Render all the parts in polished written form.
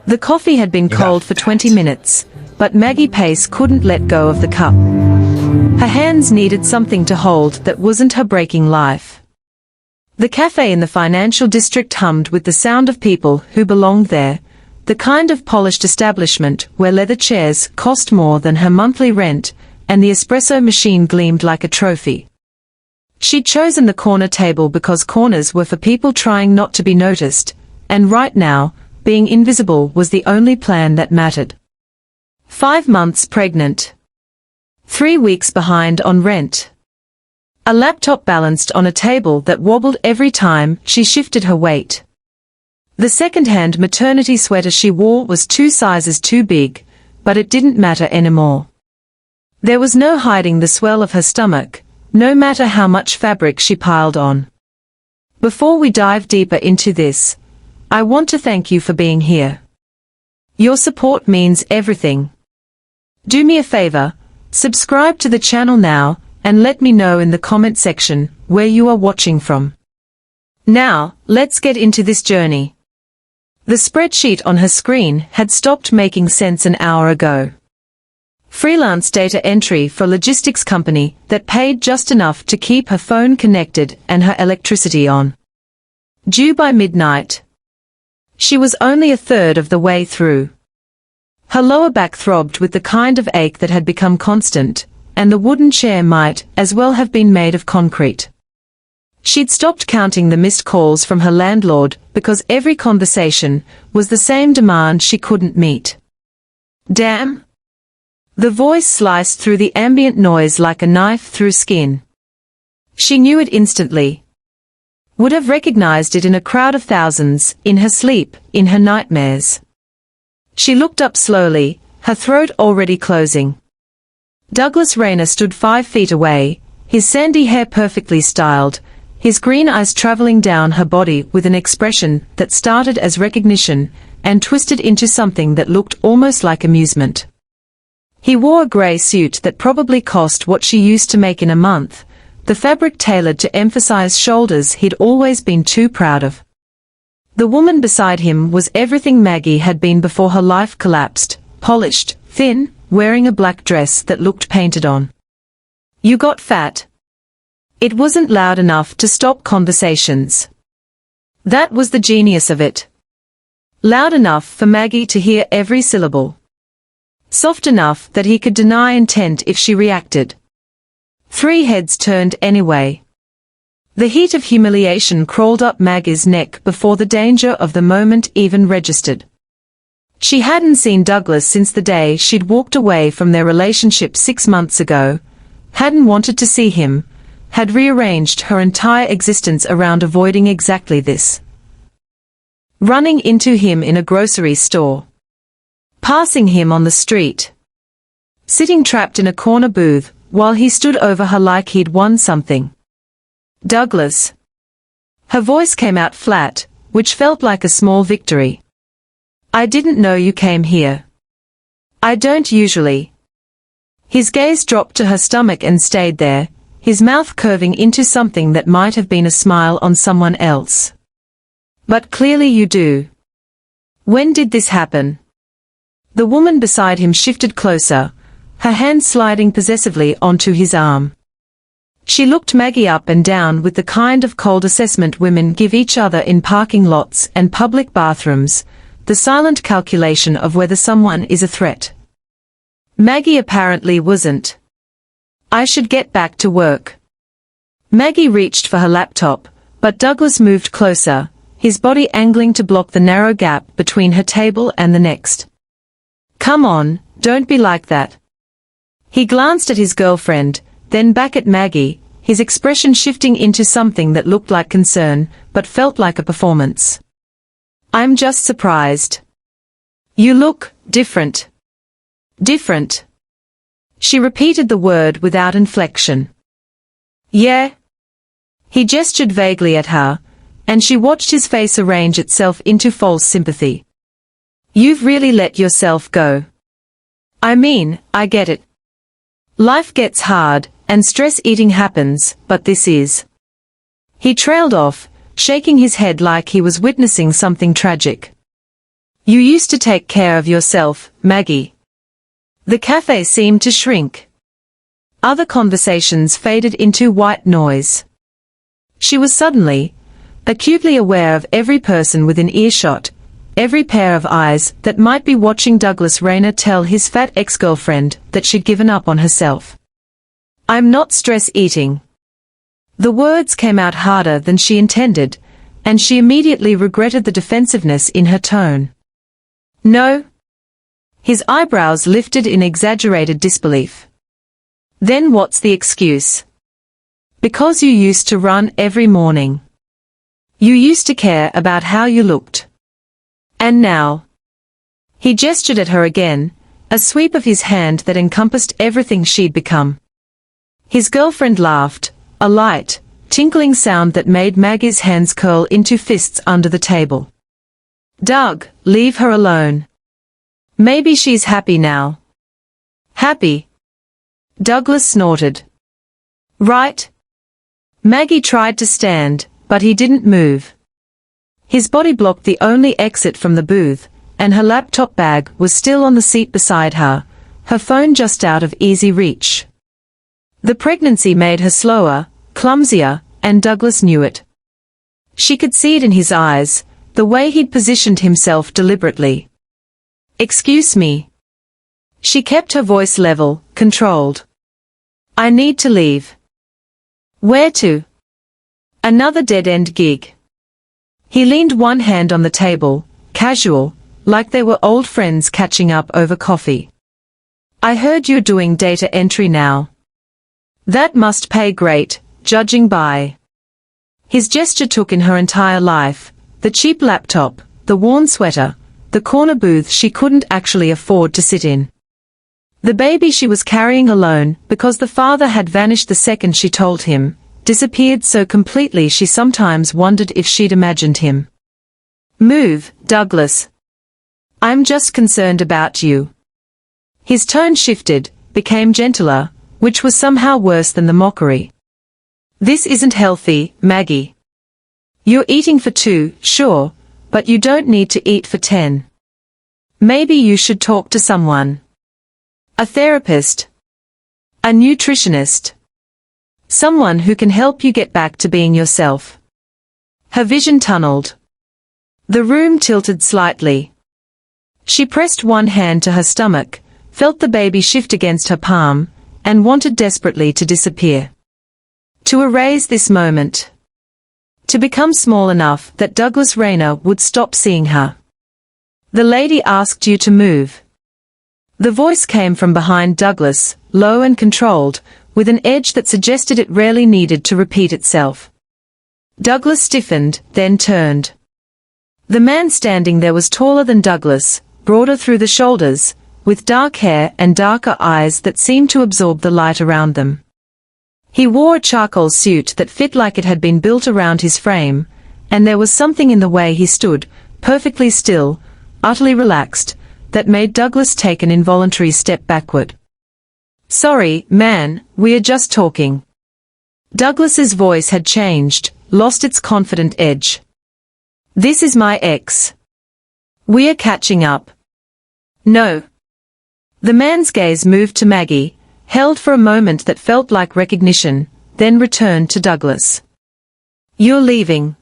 The coffee had been cold for 20 minutes, but Maggie Pace couldn't let go of the cup. Her hands needed something to hold that wasn't her breaking life. The cafe in the financial district hummed with the sound of people who belonged there, the kind of polished establishment where leather chairs cost more than her monthly rent, and the espresso machine gleamed like a trophy. She'd chosen the corner table because corners were for people trying not to be noticed, and right now, being invisible was the only plan that mattered. 5 months pregnant. 3 weeks behind on rent. A laptop balanced on a table that wobbled every time she shifted her weight. The second-hand maternity sweater she wore was 2 sizes too big, but it didn't matter anymore. There was no hiding the swell of her stomach, no matter how much fabric she piled on. Before we dive deeper into this, I want to thank you for being here. Your support means everything. Do me a favor, subscribe to the channel now, and let me know in the comment section where you are watching from. Now, let's get into this journey. The spreadsheet on her screen had stopped making sense an hour ago. Freelance data entry for a logistics company that paid just enough to keep her phone connected and her electricity on. Due by midnight. She was only a third of the way through. Her lower back throbbed with the kind of ache that had become constant, and the wooden chair might as well have been made of concrete. She'd stopped counting the missed calls from her landlord because every conversation was the same demand she couldn't meet. Damn! The voice sliced through the ambient noise like a knife through skin. She knew it instantly. Would have recognized it in a crowd of thousands, in her sleep, in her nightmares. She looked up slowly, her throat already closing. Douglas Rayner stood 5 feet away, his sandy hair perfectly styled, his green eyes traveling down her body with an expression that started as recognition and twisted into something that looked almost like amusement. He wore a grey suit that probably cost what she used to make in a month, the fabric tailored to emphasize shoulders he'd always been too proud of. The woman beside him was everything Maggie had been before her life collapsed, polished, thin, wearing a black dress that looked painted on. You got fat. It wasn't loud enough to stop conversations. That was the genius of it. Loud enough for Maggie to hear every syllable. Soft enough that he could deny intent if she reacted. 3 heads turned anyway. The heat of humiliation crawled up Maggie's neck before the danger of the moment even registered. She hadn't seen Douglas since the day she'd walked away from their relationship 6 months ago, hadn't wanted to see him, had rearranged her entire existence around avoiding exactly this. Running into him in a grocery store. Passing him on the street. Sitting trapped in a corner booth, while he stood over her like he'd won something. Douglas. Her voice came out flat, which felt like a small victory. I didn't know you came here. I don't usually. His gaze dropped to her stomach and stayed there, his mouth curving into something that might have been a smile on someone else. But clearly you do. When did this happen? The woman beside him shifted closer, her hand sliding possessively onto his arm. She looked Maggie up and down with the kind of cold assessment women give each other in parking lots and public bathrooms, the silent calculation of whether someone is a threat. Maggie apparently wasn't. I should get back to work. Maggie reached for her laptop, but Douglas moved closer, his body angling to block the narrow gap between her table and the next. Come on, don't be like that. He glanced at his girlfriend, then back at Maggie, his expression shifting into something that looked like concern, but felt like a performance. I'm just surprised. You look different. Different. She repeated the word without inflection. Yeah. He gestured vaguely at her, and she watched his face arrange itself into false sympathy. You've really let yourself go. I mean, I get it. Life gets hard, and stress-eating happens, but this is. He trailed off, shaking his head like he was witnessing something tragic. You used to take care of yourself, Maggie. The cafe seemed to shrink. Other conversations faded into white noise. She was suddenly, acutely aware of every person within earshot, every pair of eyes that might be watching Douglas Rayner tell his fat ex-girlfriend that she'd given up on herself. I'm not stress eating. The words came out harder than she intended, and she immediately regretted the defensiveness in her tone. No? His eyebrows lifted in exaggerated disbelief. Then what's the excuse? Because you used to run every morning. You used to care about how you looked. And now? He gestured at her again, a sweep of his hand that encompassed everything she'd become. His girlfriend laughed, a light, tinkling sound that made Maggie's hands curl into fists under the table. Doug, leave her alone. Maybe she's happy now. Happy? Douglas snorted. Right? Maggie tried to stand, but he didn't move. His body blocked the only exit from the booth, and her laptop bag was still on the seat beside her, her phone just out of easy reach. The pregnancy made her slower, clumsier, and Douglas knew it. She could see it in his eyes, the way he'd positioned himself deliberately. Excuse me. She kept her voice level, controlled. I need to leave. Where to? Another dead-end gig. He leaned one hand on the table, casual, like they were old friends catching up over coffee. I heard you're doing data entry now. That must pay great, judging by. His gesture took in her entire life, the cheap laptop, the worn sweater, the corner booth she couldn't actually afford to sit in. The baby she was carrying alone, because the father had vanished the second she told him, disappeared so completely she sometimes wondered if she'd imagined him. Move, Douglas. I'm just concerned about you. His tone shifted, became gentler, which was somehow worse than the mockery. This isn't healthy, Maggie. You're eating for 2, sure, but you don't need to eat for 10. Maybe you should talk to someone. A therapist. A nutritionist. Someone who can help you get back to being yourself. Her vision tunneled. The room tilted slightly. She pressed one hand to her stomach, felt the baby shift against her palm, and wanted desperately to disappear. To erase this moment. To become small enough that Douglas Rayner would stop seeing her. The lady asked you to move. The voice came from behind Douglas, low and controlled, with an edge that suggested it rarely needed to repeat itself. Douglas stiffened, then turned. The man standing there was taller than Douglas, broader through the shoulders, with dark hair and darker eyes that seemed to absorb the light around them. He wore a charcoal suit that fit like it had been built around his frame, and there was something in the way he stood, perfectly still, utterly relaxed, that made Douglas take an involuntary step backward. Sorry, man, we're just talking. Douglas's voice had changed, lost its confident edge. This is my ex. We're catching up. No. The man's gaze moved to Maggie, held for a moment that felt like recognition, then returned to Douglas. You're leaving.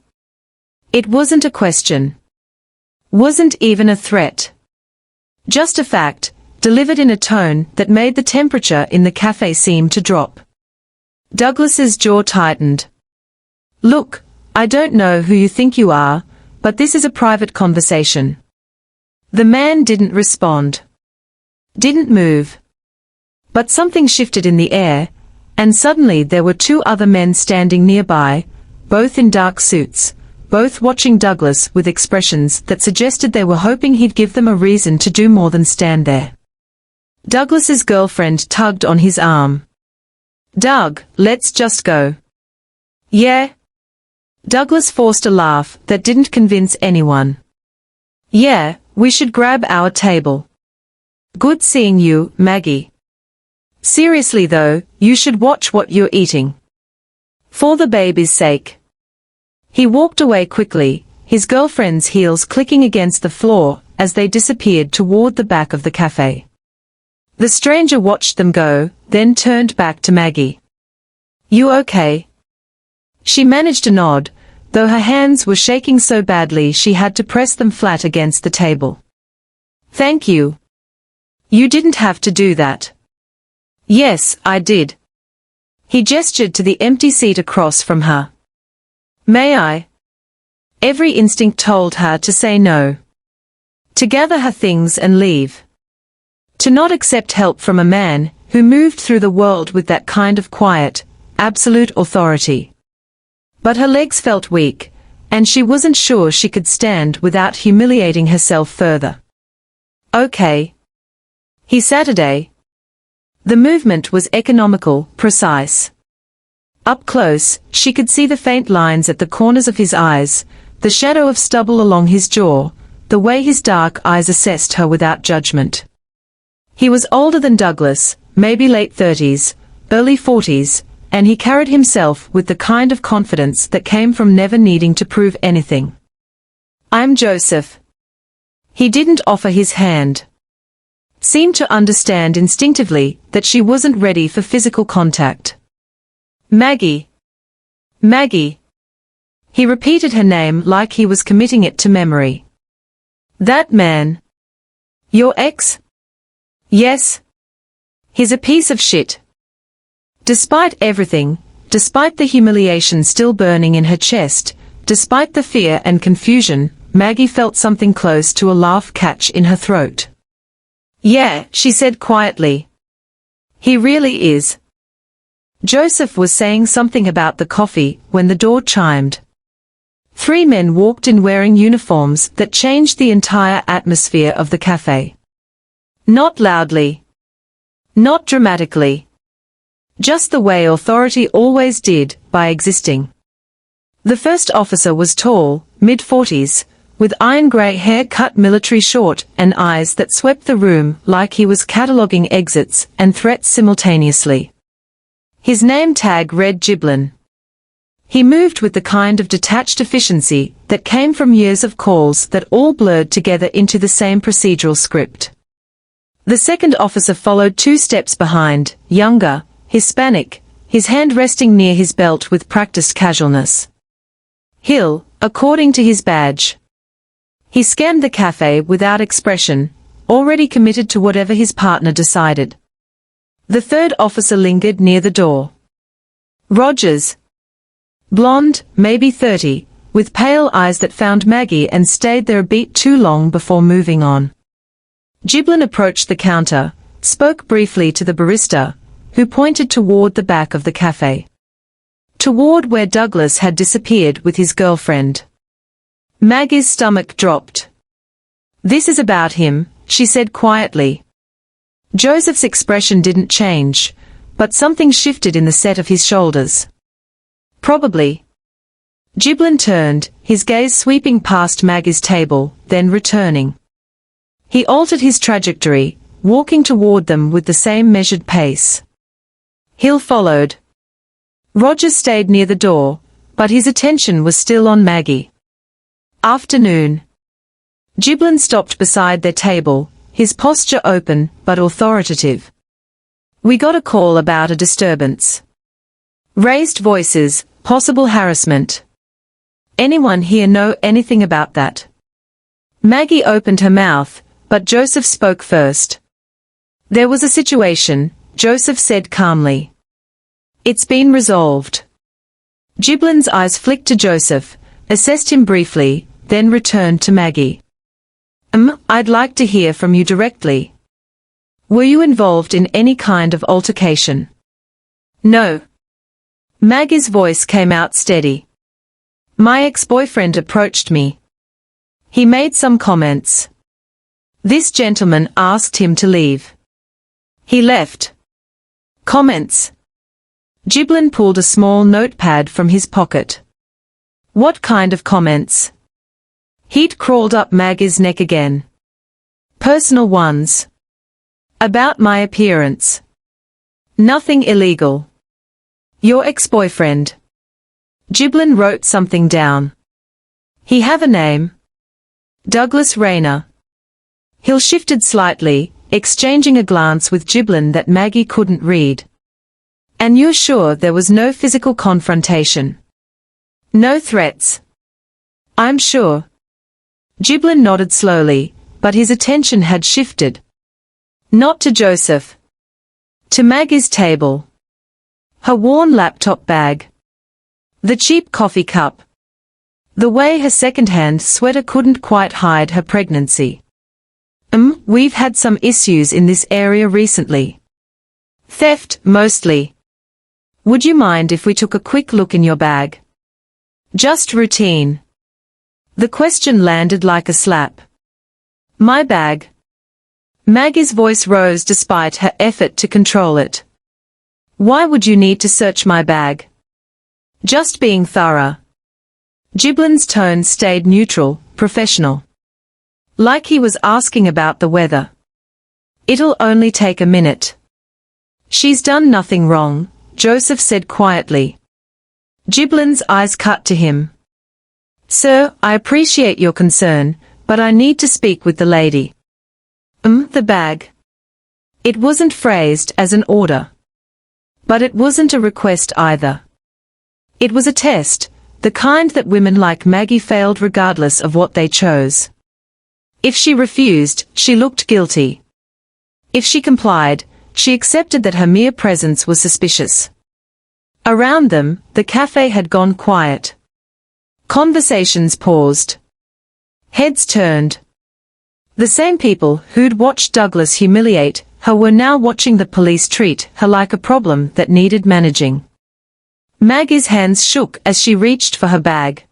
It wasn't a question. Wasn't even a threat. Just a fact, delivered in a tone that made the temperature in the cafe seem to drop. Douglas's jaw tightened. Look, I don't know who you think you are, but this is a private conversation. The man didn't respond. Didn't move. But something shifted in the air, and suddenly there were 2 other men standing nearby, both in dark suits, both watching Douglas with expressions that suggested they were hoping he'd give them a reason to do more than stand there. Douglas's girlfriend tugged on his arm. Doug, let's just go. Yeah? Douglas forced a laugh that didn't convince anyone. Yeah, we should grab our table. Good seeing you, Maggie. Seriously though, you should watch what you're eating. For the baby's sake. He walked away quickly, his girlfriend's heels clicking against the floor, as they disappeared toward the back of the cafe. The stranger watched them go, then turned back to Maggie. "You okay?" She managed a nod, though her hands were shaking so badly she had to press them flat against the table. "Thank you. You didn't have to do that." "Yes, I did." He gestured to the empty seat across from her. "May I?" Every instinct told her to say no. To gather her things and leave. To not accept help from a man who moved through the world with that kind of quiet, absolute authority. But her legs felt weak, and she wasn't sure she could stand without humiliating herself further. "Okay." He Saturday. The movement was economical, precise. Up close, she could see the faint lines at the corners of his eyes, the shadow of stubble along his jaw, the way his dark eyes assessed her without judgment. He was older than Douglas, maybe late 30s, early 40s, and he carried himself with the kind of confidence that came from never needing to prove anything. "I'm Joseph." He didn't offer his hand. Seemed to understand instinctively that she wasn't ready for physical contact. "Maggie." "Maggie." He repeated her name like he was committing it to memory. "That man. Your ex?" "Yes." "He's a piece of shit." Despite everything, despite the humiliation still burning in her chest, despite the fear and confusion, Maggie felt something close to a laugh catch in her throat. "Yeah," she said quietly. "He really is." Joseph was saying something about the coffee when the door chimed. 3 men walked in wearing uniforms that changed the entire atmosphere of the cafe. Not loudly. Not dramatically. Just the way authority always did, by existing. The first officer was tall, mid-40s, with iron-grey hair cut military short and eyes that swept the room like he was cataloguing exits and threats simultaneously. His name tag read Giblin. He moved with the kind of detached efficiency that came from years of calls that all blurred together into the same procedural script. The second officer followed 2 steps behind, younger, Hispanic, his hand resting near his belt with practiced casualness. Hill, according to his badge. He scanned the cafe without expression, already committed to whatever his partner decided. The third officer lingered near the door. Rogers. Blonde, maybe 30, with pale eyes that found Maggie and stayed there a beat too long before moving on. Giblin approached the counter, spoke briefly to the barista, who pointed toward the back of the cafe. Toward where Douglas had disappeared with his girlfriend. Maggie's stomach dropped. "This is about him," she said quietly. Joseph's expression didn't change, but something shifted in the set of his shoulders. "Probably." Giblin turned, his gaze sweeping past Maggie's table, then returning. He altered his trajectory, walking toward them with the same measured pace. Hill followed. Rogers stayed near the door, but his attention was still on Maggie. Afternoon. Giblin stopped beside their table, his posture open but authoritative. "We got a call about a disturbance. Raised voices, possible harassment. Anyone here know anything about that?" Maggie opened her mouth, but Joseph spoke first. "There was a situation," Joseph said calmly. "It's been resolved." Giblin's eyes flicked to Joseph, assessed him briefly, then returned to Maggie. I'd like to hear from you directly. Were you involved in any kind of altercation?" "No." Maggie's voice came out steady. "My ex-boyfriend approached me. He made some comments. This gentleman asked him to leave. He left." "Comments?" Giblin pulled a small notepad from his pocket. "What kind of comments?" Heat crawled up Maggie's neck again. "Personal ones. About my appearance. Nothing illegal. Your ex-boyfriend." Giblin wrote something down. "He have a name?" "Douglas Rayner." Hill shifted slightly, exchanging a glance with Giblin that Maggie couldn't read. And you're sure there was no physical confrontation? No threats? I'm sure. Giblin nodded slowly, but his attention had shifted. Not to Joseph. To Maggie's table. Her worn laptop bag. The cheap coffee cup. The way her second-hand sweater couldn't quite hide her pregnancy. We've had some issues in this area recently. Theft, mostly. Would you mind if we took a quick look in your bag? Just routine. The question landed like a slap. My bag. Maggie's voice rose despite her effort to control it. Why would you need to search my bag? Just being thorough. Giblin's tone stayed neutral, professional. Like he was asking about the weather. It'll only take a minute. She's done nothing wrong, Joseph said quietly. Giblin's eyes cut to him. Sir, I appreciate your concern, but I need to speak with the lady. The bag. It wasn't phrased as an order. But it wasn't a request either. It was a test, the kind that women like Maggie failed regardless of what they chose. If she refused, she looked guilty. If she complied, she accepted that her mere presence was suspicious. Around them, the cafe had gone quiet. Conversations paused. Heads turned. The same people who'd watched Douglas humiliate her were now watching the police treat her like a problem that needed managing. Maggie's hands shook as she reached for her bag.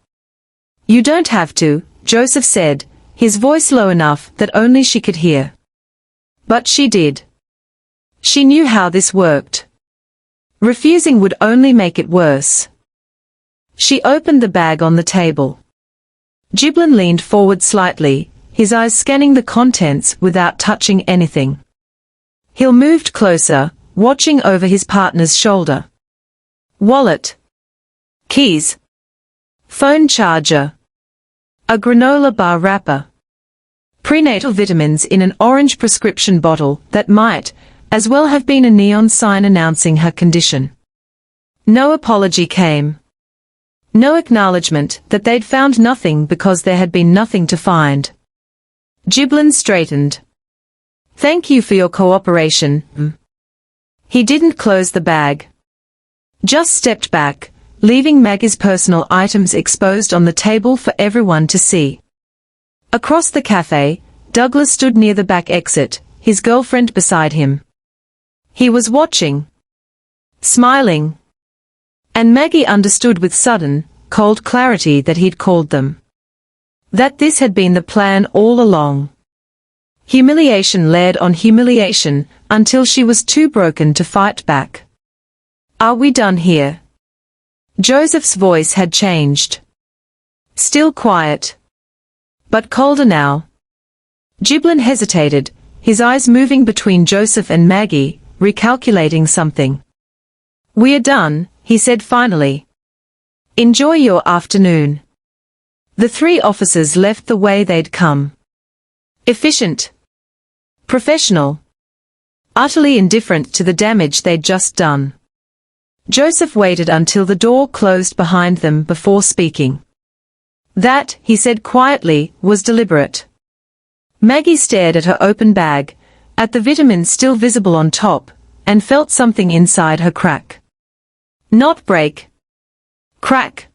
You don't have to, Joseph said, his voice low enough that only she could hear. But she did. She knew how this worked. Refusing would only make it worse. She opened the bag on the table. Giblin leaned forward slightly, his eyes scanning the contents without touching anything. Hill moved closer, watching over his partner's shoulder. Wallet. Keys. Phone charger. A granola bar wrapper. Prenatal vitamins in an orange prescription bottle that might, as well have been a neon sign announcing her condition. No apology came. No acknowledgement that they'd found nothing because there had been nothing to find. Giblin straightened. Thank you for your cooperation. He didn't close the bag. Just stepped back, leaving Maggie's personal items exposed on the table for everyone to see. Across the cafe, Douglas stood near the back exit, his girlfriend beside him. He was watching. Smiling. And Maggie understood with sudden, cold clarity that he'd called them. That this had been the plan all along. Humiliation led on humiliation, until she was too broken to fight back. Are we done here? Joseph's voice had changed. Still quiet. But colder now. Giblin hesitated, his eyes moving between Joseph and Maggie, recalculating something. We are done, he said finally. Enjoy your afternoon. The three officers left the way they'd come. Efficient. Professional. Utterly indifferent to the damage they'd just done. Joseph waited until the door closed behind them before speaking. That, he said quietly, was deliberate. Maggie stared at her open bag, at the vitamins still visible on top, and felt something inside her crack. Not break. Crack.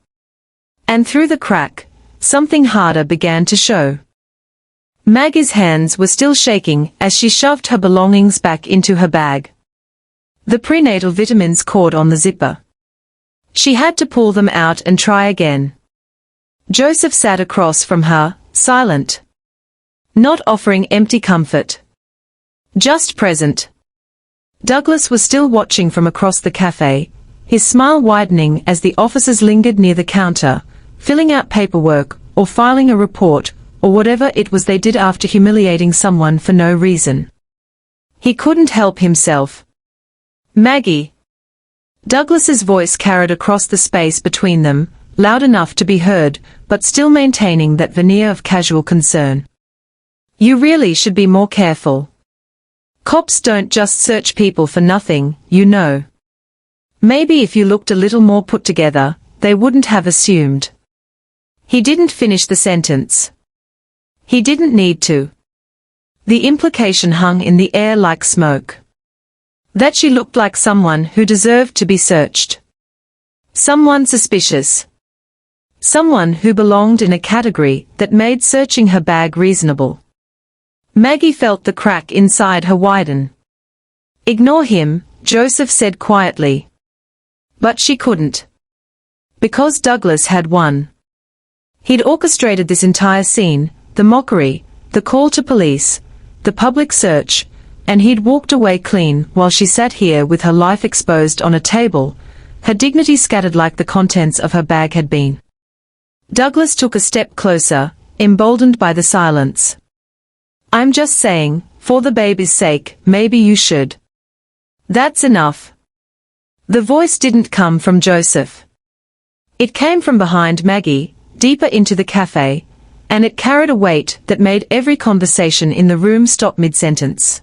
And through the crack, something harder began to show. Maggie's hands were still shaking as she shoved her belongings back into her bag. The prenatal vitamins caught on the zipper. She had to pull them out and try again. Joseph sat across from her, silent. Not offering empty comfort. Just present. Douglas was still watching from across the cafe, his smile widening as the officers lingered near the counter, filling out paperwork, or filing a report, or whatever it was they did after humiliating someone for no reason. He couldn't help himself. Maggie. Douglas's voice carried across the space between them, loud enough to be heard, but still maintaining that veneer of casual concern. You really should be more careful. Cops don't just search people for nothing, you know. Maybe if you looked a little more put together, they wouldn't have assumed. He didn't finish the sentence. He didn't need to. The implication hung in the air like smoke. That she looked like someone who deserved to be searched. Someone suspicious. Someone who belonged in a category that made searching her bag reasonable. Maggie felt the crack inside her widen. Ignore him, Joseph said quietly. But she couldn't. Because Douglas had won. He'd orchestrated this entire scene, the mockery, the call to police, the public search, and he'd walked away clean while she sat here with her life exposed on a table, her dignity scattered like the contents of her bag had been. Douglas took a step closer, emboldened by the silence. I'm just saying, for the baby's sake, maybe you should. That's enough. The voice didn't come from Joseph. It came from behind Maggie, deeper into the cafe, and it carried a weight that made every conversation in the room stop mid-sentence.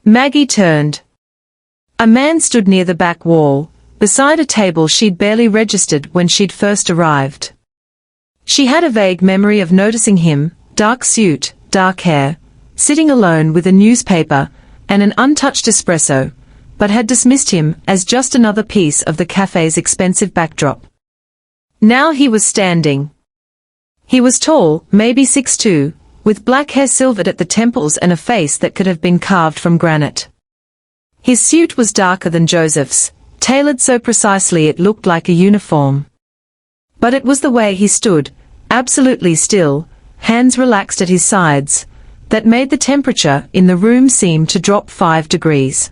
Maggie turned. A man stood near the back wall, beside a table she'd barely registered when she'd first arrived. She had a vague memory of noticing him, dark suit, dark hair, sitting alone with a newspaper and an untouched espresso, but had dismissed him as just another piece of the cafe's expensive backdrop. Now he was standing. He was tall, maybe 6'2", with black hair silvered at the temples and a face that could have been carved from granite. His suit was darker than Joseph's, tailored so precisely it looked like a uniform. But it was the way he stood, absolutely still, hands relaxed at his sides, that made the temperature in the room seem to drop 5 degrees.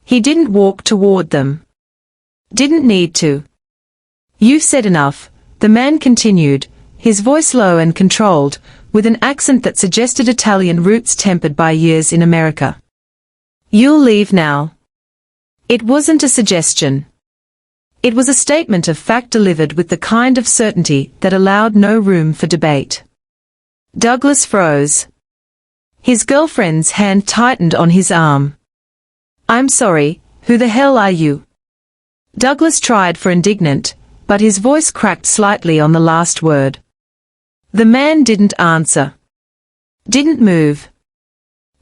He didn't walk toward them. Didn't need to. You've said enough, the man continued, his voice low and controlled, with an accent that suggested Italian roots tempered by years in America. You'll leave now. It wasn't a suggestion. It was a statement of fact delivered with the kind of certainty that allowed no room for debate. Douglas froze. His girlfriend's hand tightened on his arm. I'm sorry, who the hell are you? Douglas tried for indignant, but his voice cracked slightly on the last word. The man didn't answer. Didn't move.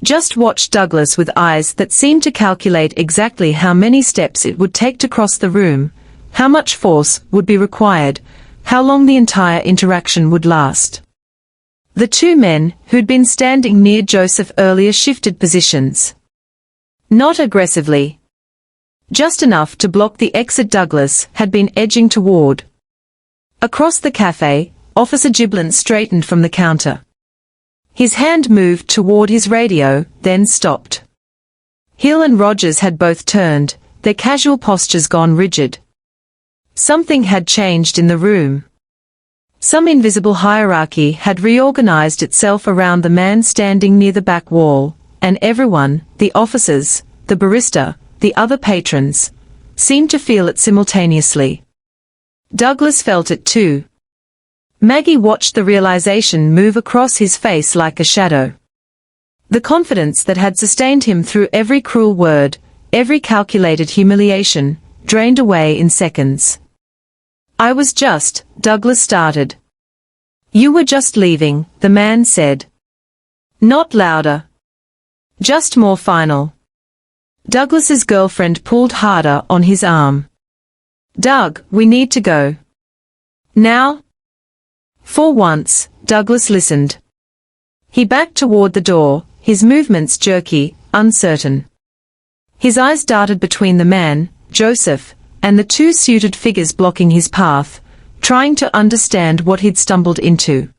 Just watched Douglas with eyes that seemed to calculate exactly how many steps it would take to cross the room, how much force would be required, how long the entire interaction would last. The two men who'd been standing near Joseph earlier shifted positions. Not aggressively. Just enough to block the exit Douglas had been edging toward. Across the cafe, Officer Giblin straightened from the counter. His hand moved toward his radio, then stopped. Hill and Rogers had both turned, their casual postures gone rigid. Something had changed in the room. Some invisible hierarchy had reorganized itself around the man standing near the back wall, and everyone, the officers, the barista, the other patrons, seemed to feel it simultaneously. Douglas felt it too. Maggie watched the realization move across his face like a shadow. The confidence that had sustained him through every cruel word, every calculated humiliation, drained away in seconds. I was just, Douglas started. You were just leaving, the man said. Not louder. Just more final. Douglas's girlfriend pulled harder on his arm. Doug, we need to go. Now? For once, Douglas listened. He backed toward the door, his movements jerky, uncertain. His eyes darted between the man, Joseph, and the two suited figures blocking his path, trying to understand what he'd stumbled into.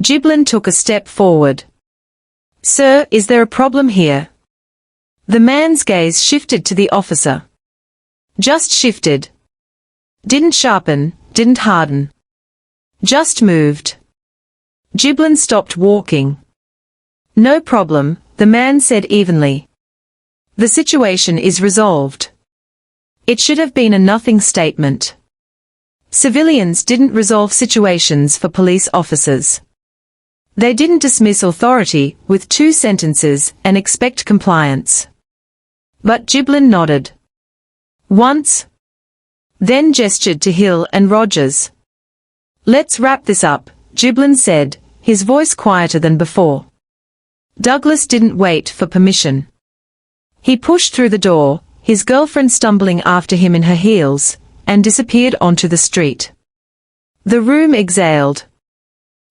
Giblin took a step forward. Sir, is there a problem here? The man's gaze shifted to the officer. Just shifted. Didn't sharpen, didn't harden. Just moved. Giblin stopped walking. No problem, the man said evenly. The situation is resolved. It should have been a nothing statement. Civilians didn't resolve situations for police officers. They didn't dismiss authority with 2 sentences and expect compliance. But Giblin nodded. Once. Then gestured to Hill and Rogers. Let's wrap this up, Giblin said, his voice quieter than before. Douglas didn't wait for permission. He pushed through the door, his girlfriend stumbling after him in her heels, and disappeared onto the street. The room exhaled.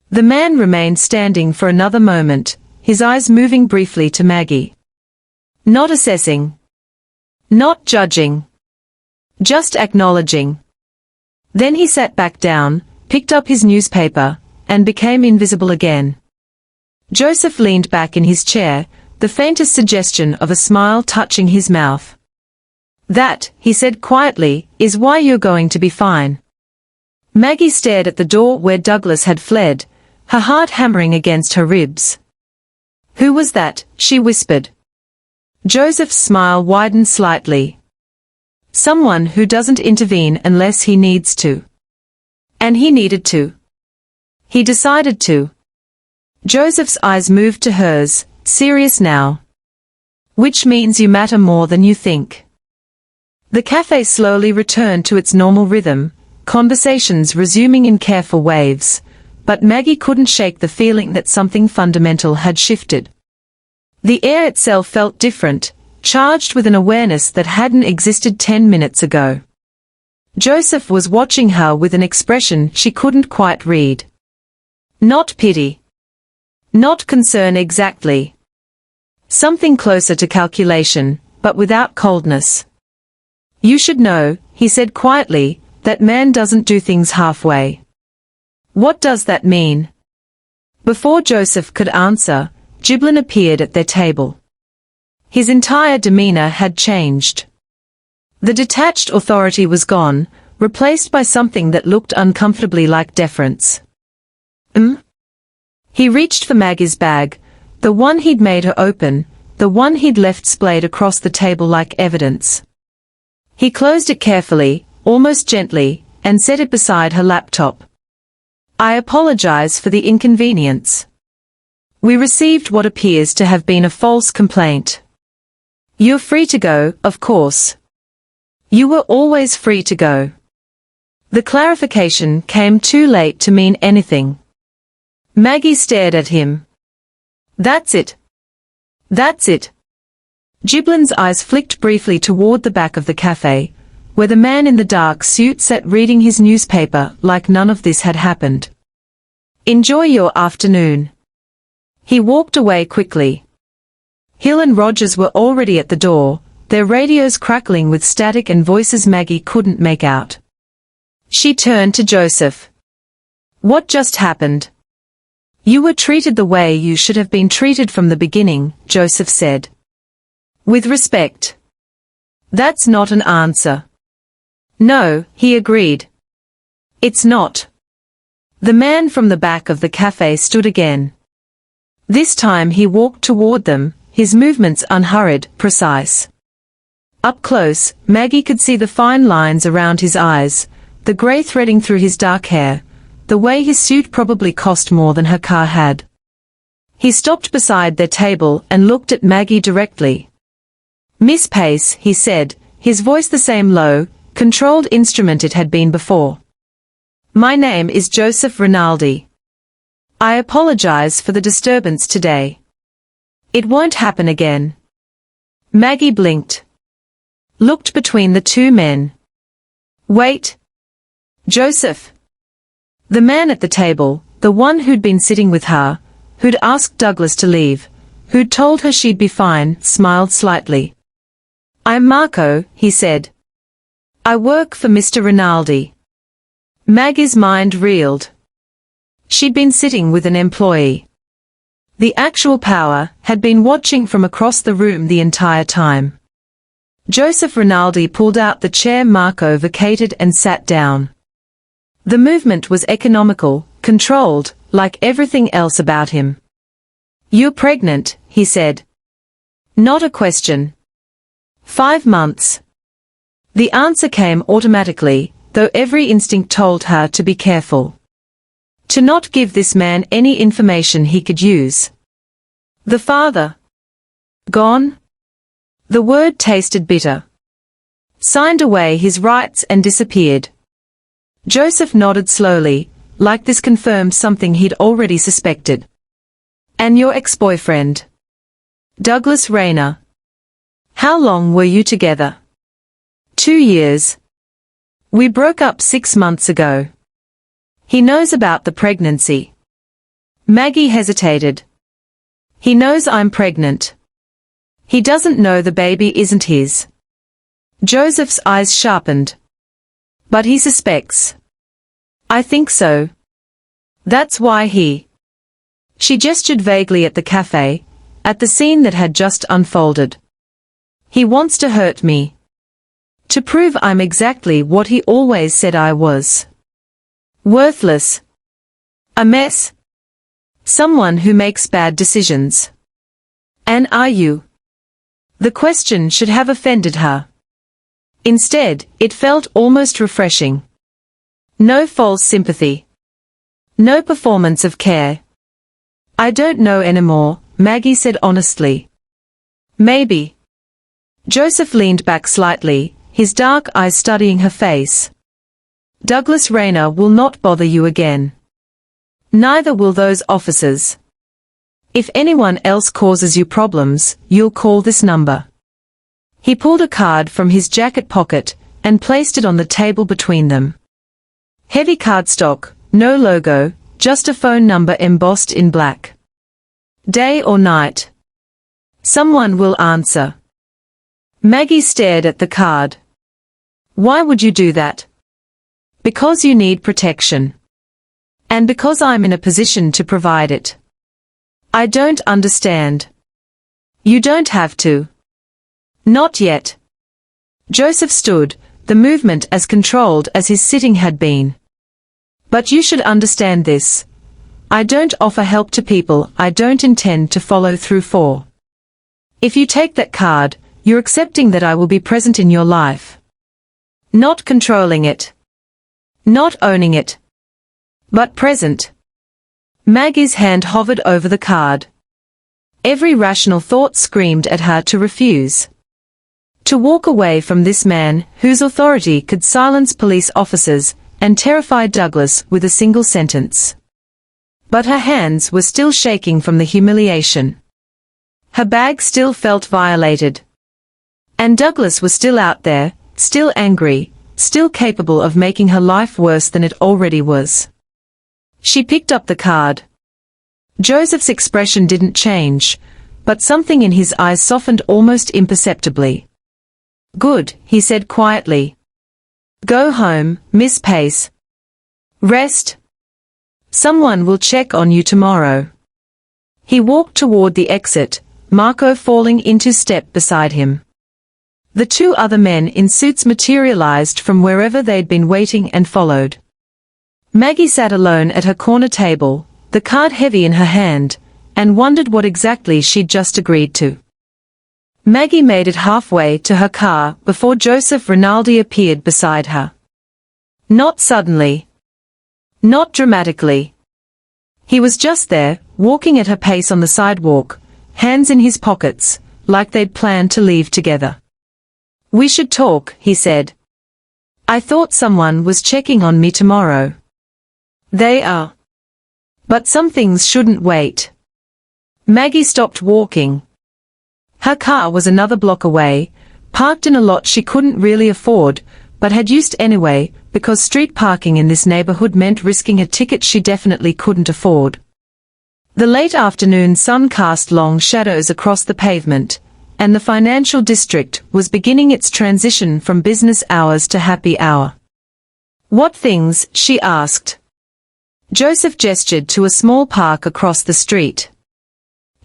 The man remained standing for another moment, his eyes moving briefly to Maggie. Not assessing. Not judging. Just acknowledging. Then he sat back down, picked up his newspaper, and became invisible again. Joseph leaned back in his chair, the faintest suggestion of a smile touching his mouth. That, he said quietly, is why you're going to be fine. Maggie stared at the door where Douglas had fled, her heart hammering against her ribs. Who was that? She whispered. Joseph's smile widened slightly. Someone who doesn't intervene unless he needs to. And he needed to. He decided to. Joseph's eyes moved to hers, serious now. Which means you matter more than you think. The cafe slowly returned to its normal rhythm, conversations resuming in careful waves, but Maggie couldn't shake the feeling that something fundamental had shifted. The air itself felt different, charged with an awareness that hadn't existed 10 minutes ago. Joseph was watching her with an expression she couldn't quite read. Not pity. Not concern exactly. Something closer to calculation, but without coldness. You should know, he said quietly, that man doesn't do things halfway. What does that mean? Before Joseph could answer, Giblin appeared at their table. His entire demeanor had changed. The detached authority was gone, replaced by something that looked uncomfortably like deference. He reached for Maggie's bag, the one he'd made her open, the one he'd left splayed across the table like evidence. He closed it carefully, almost gently, and set it beside her laptop. I apologize for the inconvenience. We received what appears to have been a false complaint. You're free to go, of course. You were always free to go. The clarification came too late to mean anything. Maggie stared at him. That's it. That's it. Giblin's eyes flicked briefly toward the back of the cafe, where the man in the dark suit sat reading his newspaper like none of this had happened. Enjoy your afternoon. He walked away quickly. Hill and Rogers were already at the door, their radios crackling with static and voices Maggie couldn't make out. She turned to Joseph. What just happened? You were treated the way you should have been treated from the beginning, Joseph said. With respect. That's not an answer. No, he agreed. It's not. The man from the back of the cafe stood again. This time he walked toward them, his movements unhurried, precise. Up close, Maggie could see the fine lines around his eyes, the grey threading through his dark hair, the way his suit probably cost more than her car had. He stopped beside their table and looked at Maggie directly. Miss Pace, he said, his voice the same low, controlled instrument it had been before. My name is Joseph Rinaldi. I apologize for the disturbance today. It won't happen again. Maggie blinked. Looked between the two men. Wait. Joseph. The man at the table, the one who'd been sitting with her, who'd asked Douglas to leave, who'd told her she'd be fine, smiled slightly. I'm Marco, he said. I work for Mr. Rinaldi. Maggie's mind reeled. She'd been sitting with an employee. The actual power had been watching from across the room the entire time. Joseph Rinaldi pulled out the chair Marco vacated and sat down. The movement was economical, controlled, like everything else about him. You're pregnant, he said. Not a question. 5 months. The answer came automatically, though every instinct told her to be careful. To not give this man any information he could use. The father. Gone? The word tasted bitter. Signed away his rights and disappeared. Joseph nodded slowly, like this confirmed something he'd already suspected. And your ex-boyfriend? Douglas Rayner. How long were you together? 2 years. We broke up 6 months ago. He knows about the pregnancy. Maggie hesitated. He knows I'm pregnant. He doesn't know the baby isn't his. Joseph's eyes sharpened. But he suspects. I think so. That's why he... She gestured vaguely at the cafe, at the scene that had just unfolded. He wants to hurt me. To prove I'm exactly what he always said I was. Worthless. A mess. Someone who makes bad decisions. And are you? The question should have offended her. Instead, it felt almost refreshing. No false sympathy. No performance of care. I don't know anymore, Maggie said honestly. Maybe. Joseph leaned back slightly, his dark eyes studying her face. Douglas Rayner will not bother you again. Neither will those officers. If anyone else causes you problems, you'll call this number. He pulled a card from his jacket pocket and placed it on the table between them. Heavy cardstock, no logo, just a phone number embossed in black. Day or night. Someone will answer. Maggie stared at the card. Why would you do that? Because you need protection. And because I'm in a position to provide it. I don't understand. You don't have to. Not yet. Joseph stood, the movement as controlled as his sitting had been. But you should understand this. I don't offer help to people I don't intend to follow through for. If you take that card, you're accepting that I will be present in your life. Not controlling it. Not owning it. But present. Maggie's hand hovered over the card. Every rational thought screamed at her to refuse. To walk away from this man whose authority could silence police officers and terrify Douglas with a single sentence. But her hands were still shaking from the humiliation. Her bag still felt violated. And Douglas was still out there, still angry, still capable of making her life worse than it already was. She picked up the card. Joseph's expression didn't change, but something in his eyes softened almost imperceptibly. Good, he said quietly. Go home, Miss Pace. Rest. Someone will check on you tomorrow. He walked toward the exit, Marco falling into step beside him. The 2 other men in suits materialized from wherever they'd been waiting and followed. Maggie sat alone at her corner table, the card heavy in her hand, and wondered what exactly she'd just agreed to. Maggie made it halfway to her car before Joseph Rinaldi appeared beside her. Not suddenly. Not dramatically. He was just there, walking at her pace on the sidewalk, hands in his pockets, like they'd planned to leave together. We should talk, he said. I thought someone was checking on me tomorrow. They are. But some things shouldn't wait. Maggie stopped walking. Her car was another block away, parked in a lot she couldn't really afford, but had used anyway, because street parking in this neighborhood meant risking a ticket she definitely couldn't afford. The late afternoon sun cast long shadows across the pavement, and the financial district was beginning its transition from business hours to happy hour. What things? She asked. Joseph gestured to a small park across the street.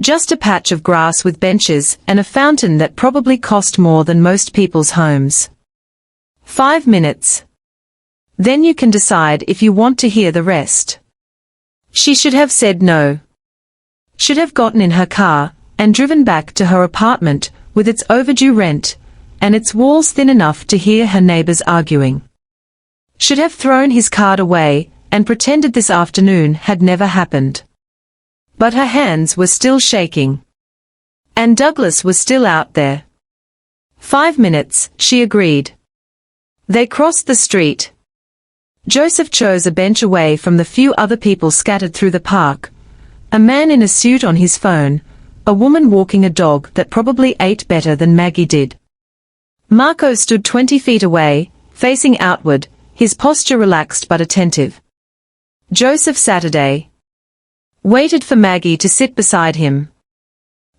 Just a patch of grass with benches and a fountain that probably cost more than most people's homes. 5 minutes. Then you can decide if you want to hear the rest. She should have said no. Should have gotten in her car and driven back to her apartment with its overdue rent and its walls thin enough to hear her neighbors arguing. Should have thrown his card away and pretended this afternoon had never happened. But her hands were still shaking. And Douglas was still out there. 5 minutes, she agreed. They crossed the street. Joseph chose a bench away from the few other people scattered through the park. A man in a suit on his phone, a woman walking a dog that probably ate better than Maggie did. Marco stood 20 feet away, facing outward, his posture relaxed but attentive. Joseph Saturday waited for Maggie to sit beside him.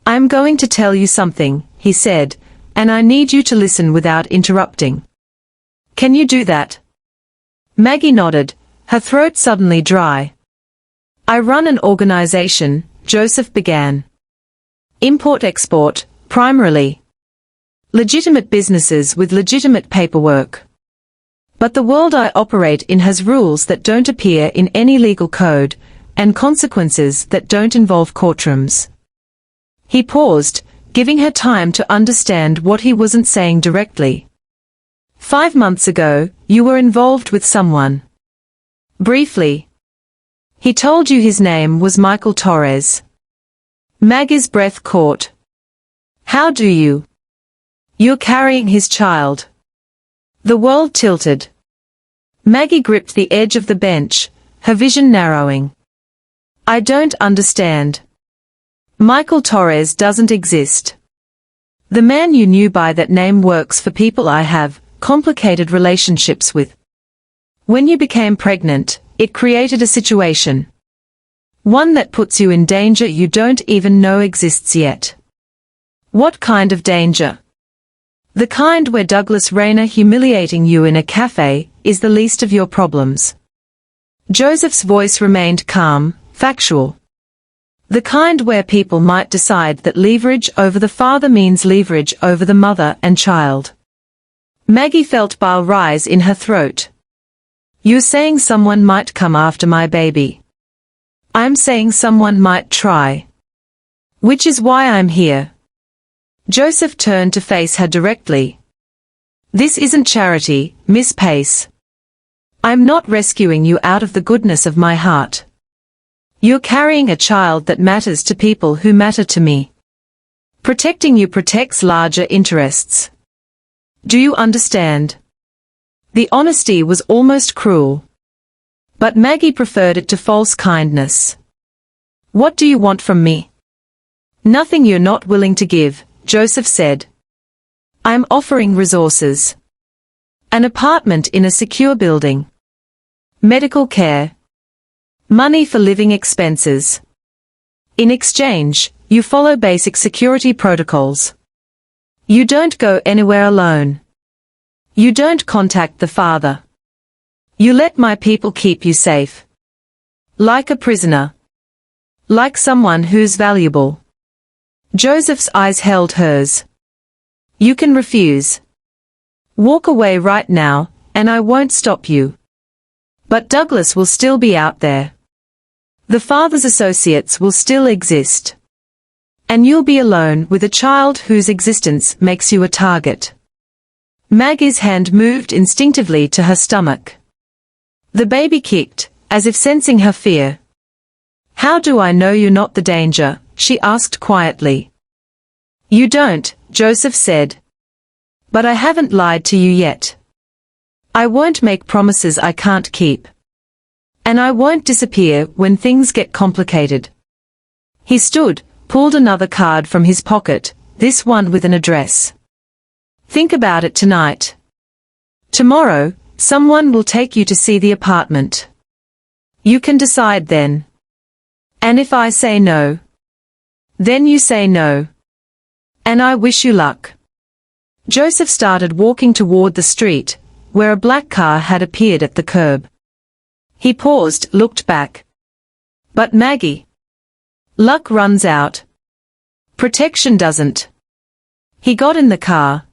"I'm going to tell you something," he said, "and I need you to listen without interrupting. Can you do that?" Maggie nodded, her throat suddenly dry. "I run an organization," Joseph began. "Import-export, primarily. Legitimate businesses with legitimate paperwork. But the world I operate in has rules that don't appear in any legal code, and consequences that don't involve courtrooms." He paused, giving her time to understand what he wasn't saying directly. "5 months ago, you were involved with someone. Briefly. He told you his name was Michael Torres." Maggie's breath caught. "How do you? You're carrying his child." The world tilted. Maggie gripped the edge of the bench, her vision narrowing. "I don't understand. Michael Torres doesn't exist. The man you knew by that name works for people I have complicated relationships with. When you became pregnant, it created a situation. One that puts you in danger you don't even know exists yet." "What kind of danger?" "The kind where Douglas Rayner humiliating you in a cafe is the least of your problems." Joseph's voice remained calm, factual. "The kind where people might decide that leverage over the father means leverage over the mother and child." Maggie felt bile rise in her throat. "You're saying someone might come after my baby." "I'm saying someone might try. Which is why I'm here." Joseph turned to face her directly. "This isn't charity, Miss Pace. I'm not rescuing you out of the goodness of my heart. You're carrying a child that matters to people who matter to me. Protecting you protects larger interests. Do you understand?" The honesty was almost cruel. But Maggie preferred it to false kindness. "What do you want from me?" "Nothing you're not willing to give," Joseph said. "I'm offering resources. An apartment in a secure building. Medical care. Money for living expenses. In exchange, you follow basic security protocols. You don't go anywhere alone. You don't contact the father. You let my people keep you safe. Like a prisoner. Like someone who's valuable." Joseph's eyes held hers. "You can refuse. Walk away right now, and I won't stop you. But Douglas will still be out there. The father's associates will still exist. And you'll be alone with a child whose existence makes you a target." Maggie's hand moved instinctively to her stomach. The baby kicked, as if sensing her fear. "How do I know you're not the danger?" she asked quietly. "You don't," Joseph said. "But I haven't lied to you yet. I won't make promises I can't keep. And I won't disappear when things get complicated." He stood, pulled another card from his pocket, this one with an address. "Think about it tonight. Tomorrow, someone will take you to see the apartment. You can decide then. And if I say no, then you say no. And I wish you luck." Joseph started walking toward the street, where a black car had appeared at the curb. He paused, looked back. "But Maggie. Luck runs out. Protection doesn't." He got in the car.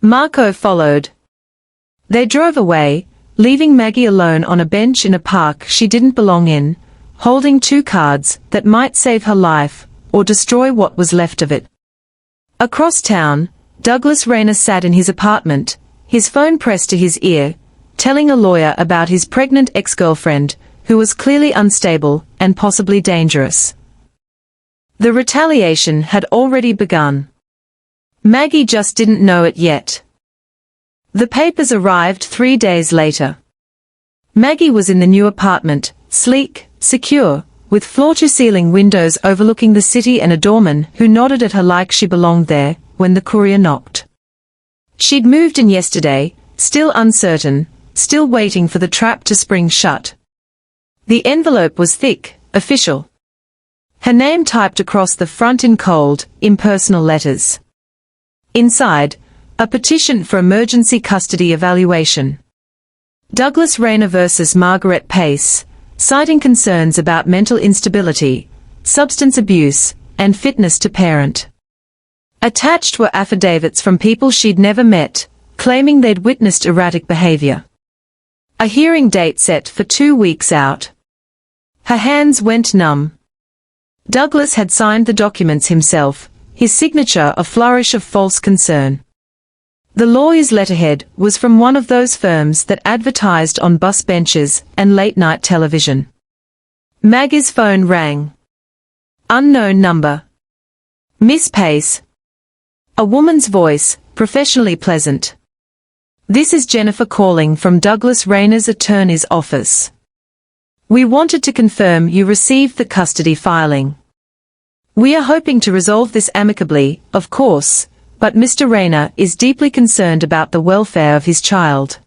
Marco followed. They drove away, leaving Maggie alone on a bench in a park she didn't belong in, holding 2 cards that might save her life, or destroy what was left of it. Across town, Douglas Rayner sat in his apartment, his phone pressed to his ear, telling a lawyer about his pregnant ex-girlfriend, who was clearly unstable and possibly dangerous. The retaliation had already begun. Maggie just didn't know it yet. The papers arrived 3 days later. Maggie was in the new apartment, sleek, secure, with floor-to-ceiling windows overlooking the city and a doorman who nodded at her like she belonged there, when the courier knocked. She'd moved in yesterday, still uncertain, still waiting for the trap to spring shut. The envelope was thick, official. Her name typed across the front in cold, impersonal letters. Inside, a petition for emergency custody evaluation. Douglas Rayner versus Margaret Pace, citing concerns about mental instability, substance abuse, and fitness to parent. Attached were affidavits from people she'd never met, claiming they'd witnessed erratic behavior. A hearing date set for 2 weeks out. Her hands went numb. Douglas had signed the documents himself, his signature a flourish of false concern. The lawyer's letterhead was from one of those firms that advertised on bus benches and late-night television. Maggie's phone rang. Unknown number. Miss Pace. A woman's voice, professionally pleasant. This is Jennifer calling from Douglas Rayner's attorney's office. We wanted to confirm you received the custody filing. We are hoping to resolve this amicably, of course, but Mr. Rayner is deeply concerned about the welfare of his child.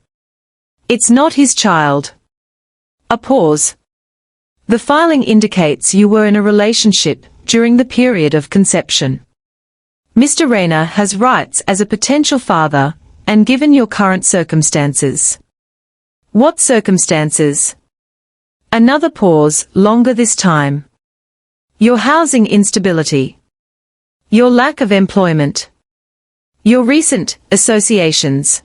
It's not his child. A pause. The filing indicates you were in a relationship during the period of conception. Mr. Rayner has rights as a potential father, and given your current circumstances. What circumstances? Another pause, longer this time. Your housing instability. Your lack of employment. Your recent associations.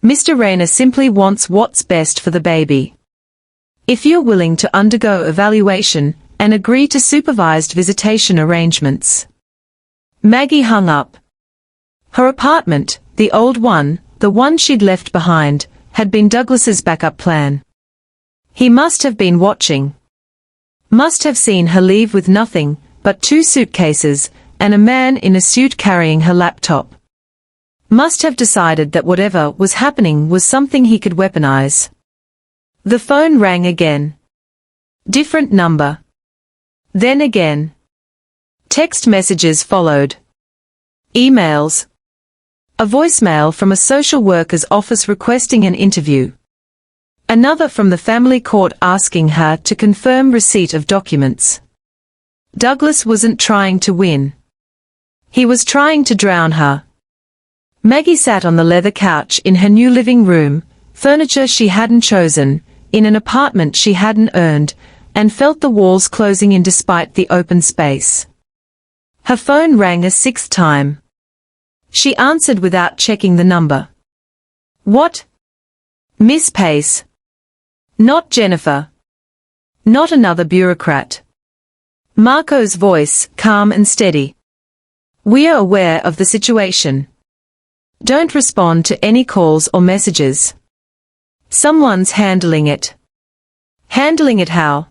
Mr. Rayner simply wants what's best for the baby. If you're willing to undergo evaluation and agree to supervised visitation arrangements. Maggie hung up. Her apartment, the old one, the one she'd left behind, had been Douglas's backup plan. He must have been watching. Must have seen her leave with nothing but 2 suitcases and a man in a suit carrying her laptop. Must have decided that whatever was happening was something he could weaponize. The phone rang again. Different number. Then again. Text messages followed. Emails. A voicemail from a social worker's office requesting an interview. Another from the family court asking her to confirm receipt of documents. Douglas wasn't trying to win. He was trying to drown her. Maggie sat on the leather couch in her new living room, furniture she hadn't chosen, in an apartment she hadn't earned, and felt the walls closing in despite the open space. Her phone rang a 6th time. She answered without checking the number. What? Miss Pace. Not Jennifer. Not another bureaucrat. Marco's voice, calm and steady. We are aware of the situation. Don't respond to any calls or messages. Someone's handling it. Handling it how?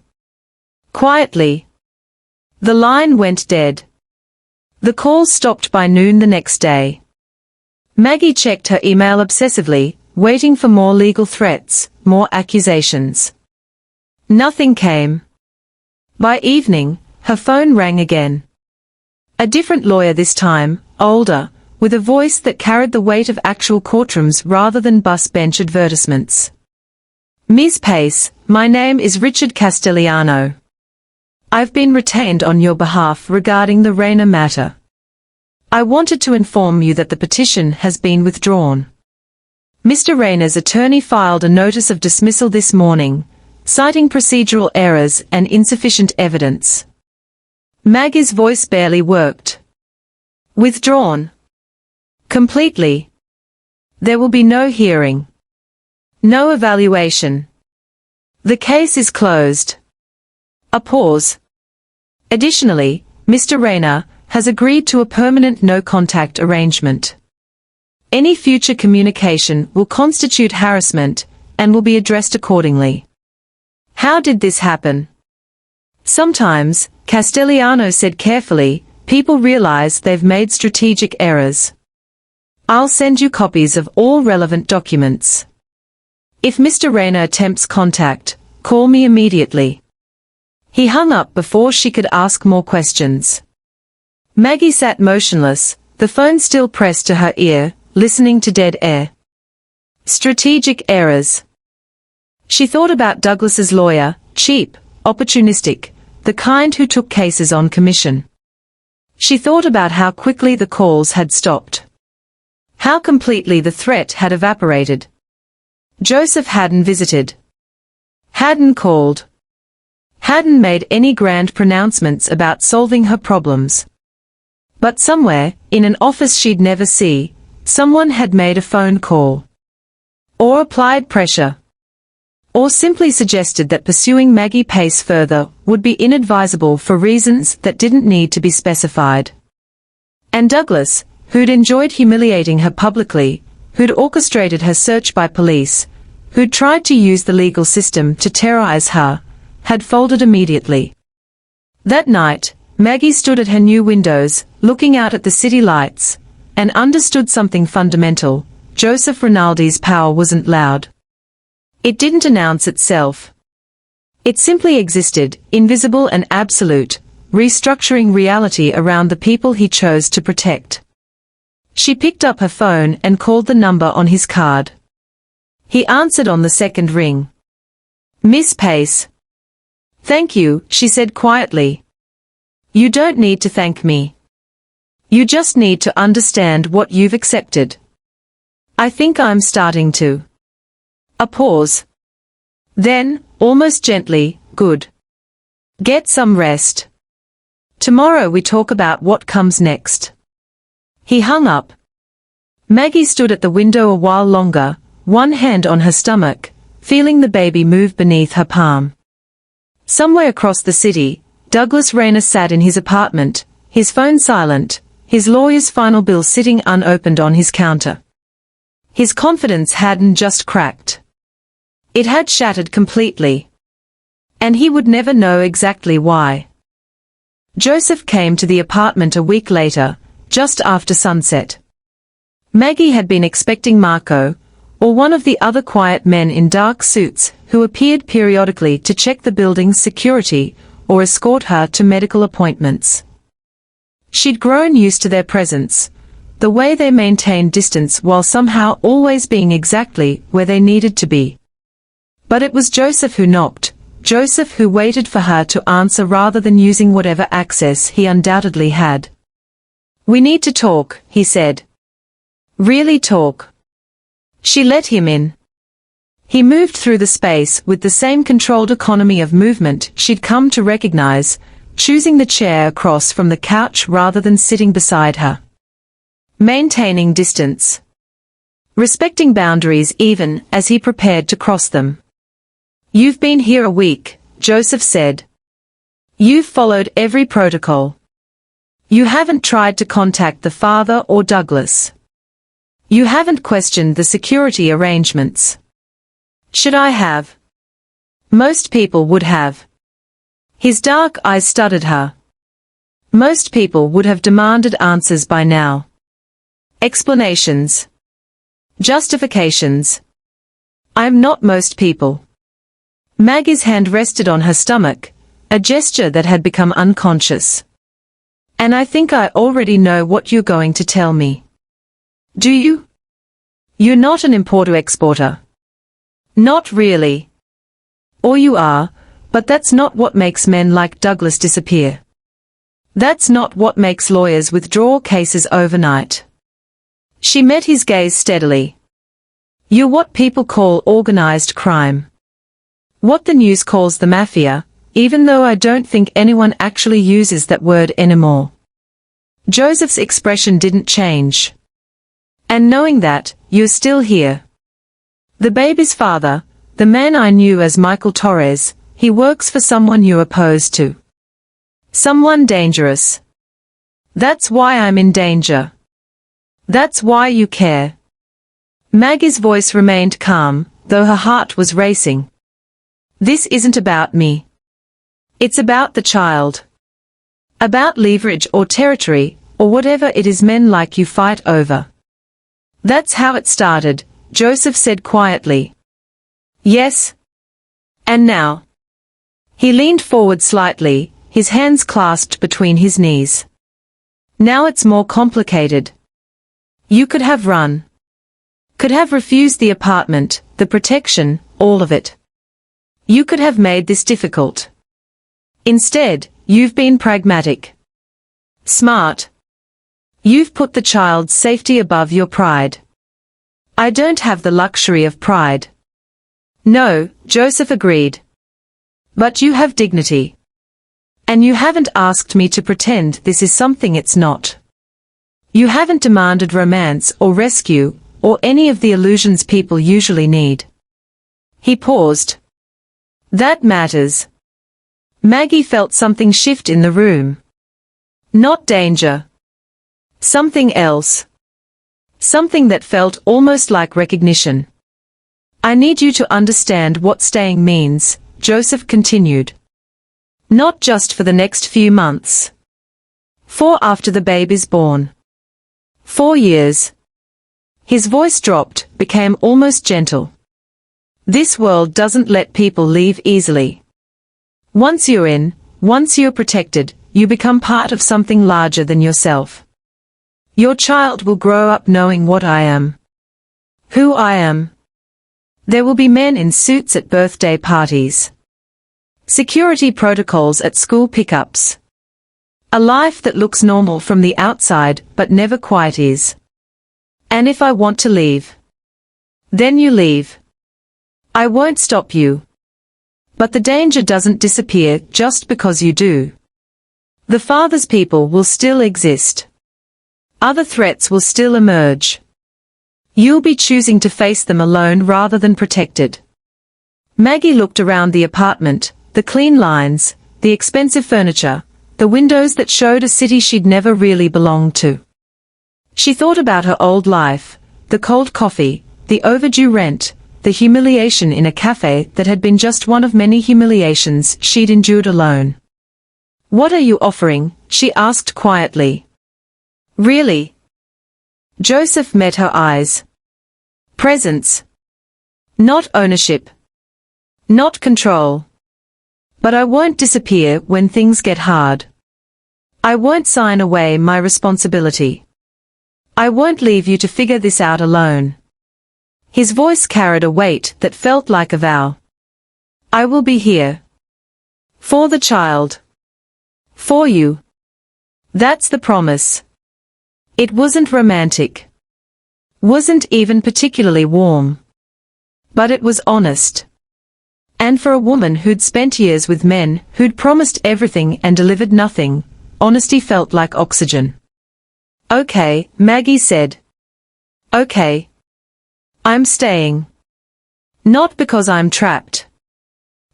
Quietly. The line went dead. The calls stopped by noon the next day. Maggie checked her email obsessively, waiting for more legal threats, more accusations. Nothing came. By evening, her phone rang again. A different lawyer this time, older, with a voice that carried the weight of actual courtrooms rather than bus bench advertisements. Ms. Pace, my name is Richard Castellano. I've been retained on your behalf regarding the Rayner matter. I wanted to inform you that the petition has been withdrawn. Mr. Rayner's attorney filed a notice of dismissal this morning, citing procedural errors and insufficient evidence. Maggie's voice barely worked. Withdrawn. Completely. There will be no hearing. No evaluation. The case is closed. A pause. Additionally, Mr. Rayner has agreed to a permanent no-contact arrangement. Any future communication will constitute harassment, and will be addressed accordingly. How did this happen? Sometimes, Castellano said carefully, people realize they've made strategic errors. I'll send you copies of all relevant documents. If Mr. Rayner attempts contact, call me immediately. He hung up before she could ask more questions. Maggie sat motionless, the phone still pressed to her ear, listening to dead air. Strategic errors. She thought about Douglas's lawyer, cheap, opportunistic, the kind who took cases on commission. She thought about how quickly the calls had stopped. How completely the threat had evaporated. Joseph hadn't visited. Hadn't called. Hadn't made any grand pronouncements about solving her problems. But somewhere, in an office she'd never see, someone had made a phone call. Or applied pressure. Or simply suggested that pursuing Maggie Pace further would be inadvisable for reasons that didn't need to be specified. And Douglas, who'd enjoyed humiliating her publicly, who'd orchestrated her search by police, who'd tried to use the legal system to terrorize her, had folded immediately. That night, Maggie stood at her new windows, looking out at the city lights, and understood something fundamental. Joseph Rinaldi's power wasn't loud. It didn't announce itself. It simply existed, invisible and absolute, restructuring reality around the people he chose to protect. She picked up her phone and called the number on his card. He answered on the second ring. Miss Pace. Thank you, she said quietly. You don't need to thank me. You just need to understand what you've accepted. I think I'm starting to. A pause. Then, almost gently, good. Get some rest. Tomorrow we talk about what comes next. He hung up. Maggie stood at the window a while longer, one hand on her stomach, feeling the baby move beneath her palm. Somewhere across the city, Douglas Rayner sat in his apartment, his phone silent, his lawyer's final bill sitting unopened on his counter. His confidence hadn't just cracked. It had shattered completely. And he would never know exactly why. Joseph came to the apartment a week later, just after sunset. Maggie had been expecting Marco, or one of the other quiet men in dark suits who appeared periodically to check the building's security or escort her to medical appointments. She'd grown used to their presence, the way they maintained distance while somehow always being exactly where they needed to be. But it was Joseph who knocked, Joseph who waited for her to answer rather than using whatever access he undoubtedly had. We need to talk, he said. Really talk. She let him in. He moved through the space with the same controlled economy of movement she'd come to recognize, choosing the chair across from the couch rather than sitting beside her. Maintaining distance. Respecting boundaries even as he prepared to cross them. You've been here a week, Joseph said. You've followed every protocol. You haven't tried to contact the father or Douglas. You haven't questioned the security arrangements. Should I have? Most people would have. His dark eyes studied her. Most people would have demanded answers by now. Explanations. Justifications. I'm not most people. Maggie's hand rested on her stomach, a gesture that had become unconscious. And I think I already know what you're going to tell me. Do you? You're not an importer-exporter. Not really. Or you are, but that's not what makes men like Douglas disappear. That's not what makes lawyers withdraw cases overnight. She met his gaze steadily. You're what people call organized crime. What the news calls the Mafia, even though I don't think anyone actually uses that word anymore. Joseph's expression didn't change. And knowing that, you're still here. The baby's father, the man I knew as Michael Torres, he works for someone you're opposed to. Someone dangerous. That's why I'm in danger. That's why you care. Maggie's voice remained calm, though her heart was racing. This isn't about me. It's about the child. About leverage or territory, or whatever it is men like you fight over. That's how it started, Joseph said quietly. Yes. And now? He leaned forward slightly, his hands clasped between his knees. Now it's more complicated. You could have run. Could have refused the apartment, the protection, all of it. You could have made this difficult. Instead, you've been pragmatic. Smart. You've put the child's safety above your pride. I don't have the luxury of pride. No, Joseph agreed. But you have dignity. And you haven't asked me to pretend this is something it's not. You haven't demanded romance or rescue, or any of the illusions people usually need. He paused. That matters. Maggie felt something shift in the room. Not danger. Something else. Something that felt almost like recognition. I need you to understand what staying means, Joseph continued. Not just for the next few months. For after the baby's born. 4 years. His voice dropped, became almost gentle. This world doesn't let people leave easily. Once you're in, once you're protected, you become part of something larger than yourself. Your child will grow up knowing what I am. Who I am. There will be men in suits at birthday parties. Security protocols at school pickups. A life that looks normal from the outside but never quite is. And if I want to leave, then you leave. I won't stop you. But the danger doesn't disappear just because you do. The father's people will still exist. Other threats will still emerge. You'll be choosing to face them alone rather than protected. Maggie looked around the apartment, the clean lines, the expensive furniture, the windows that showed a city she'd never really belonged to. She thought about her old life, the cold coffee, the overdue rent, the humiliation in a cafe that had been just one of many humiliations she'd endured alone. What are you offering? She asked quietly. Really? Joseph met her eyes. Presence. Not ownership. Not control. But I won't disappear when things get hard. I won't sign away my responsibility. I won't leave you to figure this out alone. His voice carried a weight that felt like a vow. I will be here. For the child. For you. That's the promise. It wasn't romantic. Wasn't even particularly warm. But it was honest. And for a woman who'd spent years with men who'd promised everything and delivered nothing, honesty felt like oxygen. Okay, Maggie said. Okay. I'm staying. Not because I'm trapped.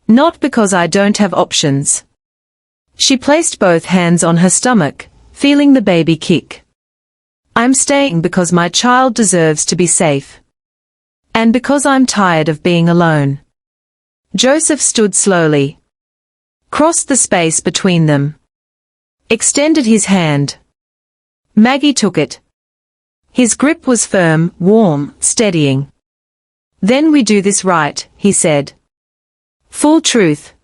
Not because I don't have options. She placed both hands on her stomach, feeling the baby kick. I'm staying because my child deserves to be safe. And because I'm tired of being alone. Joseph stood slowly. Crossed the space between them. Extended his hand. Maggie took it. His grip was firm, warm, steadying. Then we do this right, he said. Full truth.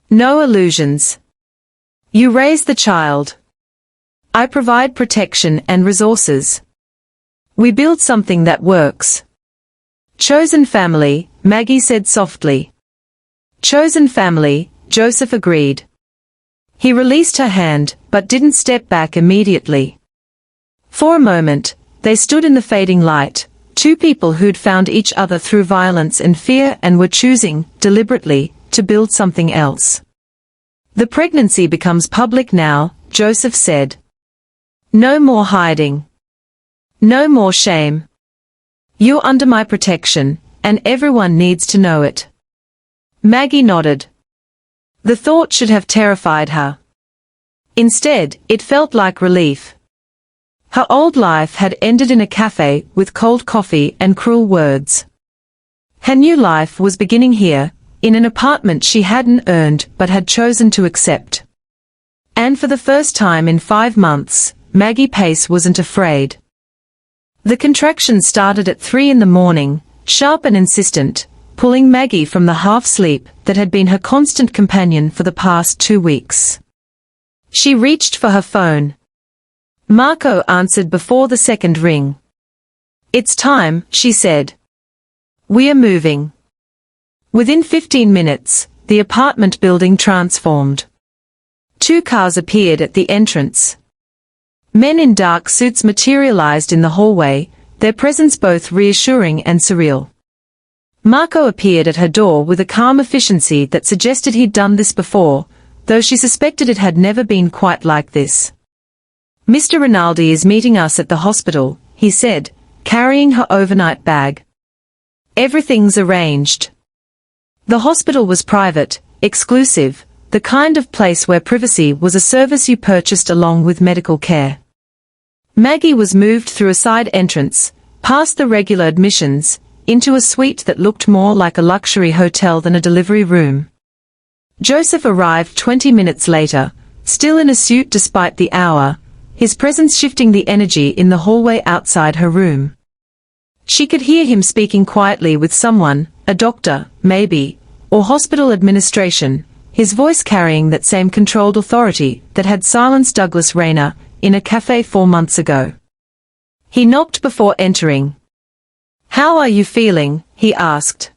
No illusions. You raise the child. I provide protection and resources. We build something that works. Chosen family, Maggie said softly. Chosen family, Joseph agreed. He released her hand, but didn't step back immediately. For a moment, they stood in the fading light, two people who'd found each other through violence and fear and were choosing, deliberately, to build something else. The pregnancy becomes public now, Joseph said. No more hiding. No more shame. You're under my protection, and everyone needs to know it. Maggie nodded. The thought should have terrified her. Instead, it felt like relief. Her old life had ended in a cafe with cold coffee and cruel words. Her new life was beginning here, in an apartment she hadn't earned but had chosen to accept. And for the first time in 5 months, Maggie Pace wasn't afraid. The contractions started at 3 in the morning, sharp and insistent, pulling Maggie from the half-sleep that had been her constant companion for the past 2 weeks. She reached for her phone. Marco answered before the second ring. "It's time," she said. "We are moving." Within 15 minutes, the apartment building transformed. 2 cars appeared at the entrance. Men in dark suits materialized in the hallway, their presence both reassuring and surreal. Marco appeared at her door with a calm efficiency that suggested he'd done this before, though she suspected it had never been quite like this. "Mr. Rinaldi is meeting us at the hospital," he said, carrying her overnight bag. "Everything's arranged." The hospital was private, exclusive, the kind of place where privacy was a service you purchased along with medical care. Maggie was moved through a side entrance, past the regular admissions, into a suite that looked more like a luxury hotel than a delivery room. Joseph arrived 20 minutes later, still in a suit despite the hour, his presence shifting the energy in the hallway outside her room. She could hear him speaking quietly with someone, a doctor, maybe, or hospital administration, his voice carrying that same controlled authority that had silenced Douglas Rayner in a café 4 months ago. He knocked before entering. "How are you feeling?" he asked.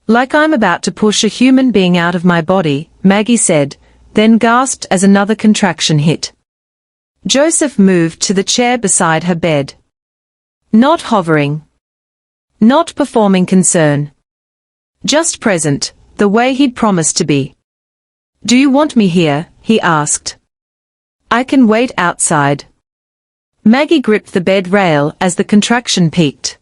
"Like I'm about to push a human being out of my body," Maggie said, then gasped as another contraction hit. Joseph moved to the chair beside her bed. Not hovering. Not performing concern. Just present, the way he'd promised to be. "Do you want me here?" he asked. "I can wait outside." Maggie gripped the bed rail as the contraction peaked.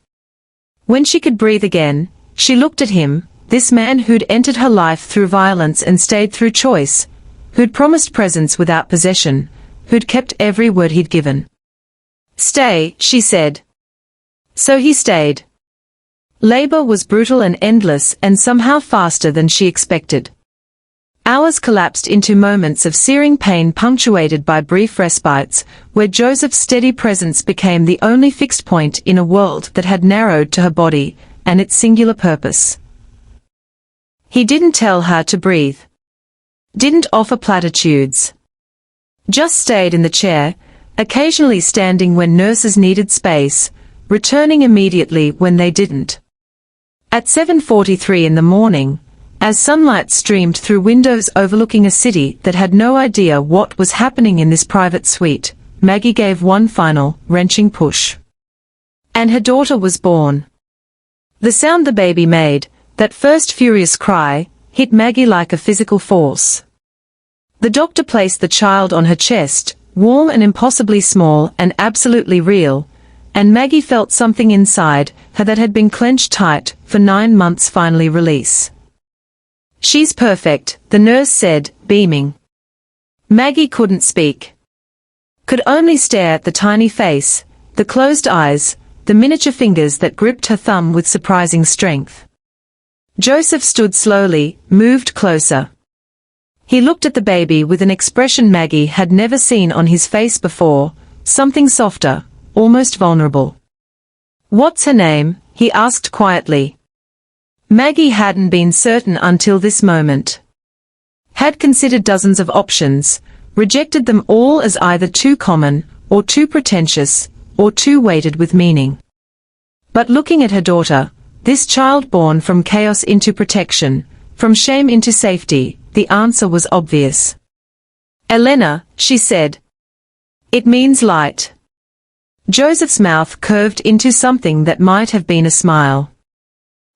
When she could breathe again, she looked at him, this man who'd entered her life through violence and stayed through choice, who'd promised presence without possession, who'd kept every word he'd given. "Stay," she said. So he stayed. Labor was brutal and endless and somehow faster than she expected. Hours collapsed into moments of searing pain punctuated by brief respites, where Joseph's steady presence became the only fixed point in a world that had narrowed to her body and its singular purpose. He didn't tell her to breathe. Didn't offer platitudes. Just stayed in the chair, occasionally standing when nurses needed space, returning immediately when they didn't. At 7:43 in the morning, as sunlight streamed through windows overlooking a city that had no idea what was happening in this private suite, Maggie gave one final, wrenching push. And her daughter was born. The sound the baby made, that first furious cry, hit Maggie like a physical force. The doctor placed the child on her chest, warm and impossibly small and absolutely real, and Maggie felt something inside her that had been clenched tight for 9 months finally release. "She's perfect," the nurse said, beaming. Maggie couldn't speak. Could only stare at the tiny face, the closed eyes, the miniature fingers that gripped her thumb with surprising strength. Joseph stood slowly, moved closer. He looked at the baby with an expression Maggie had never seen on his face before, something softer, almost vulnerable. "What's her name?" he asked quietly. Maggie hadn't been certain until this moment. Had considered dozens of options, rejected them all as either too common, or too pretentious, or too weighted with meaning. But looking at her daughter, this child born from chaos into protection, from shame into safety, the answer was obvious. "Elena," she said. "It means light." Joseph's mouth curved into something that might have been a smile.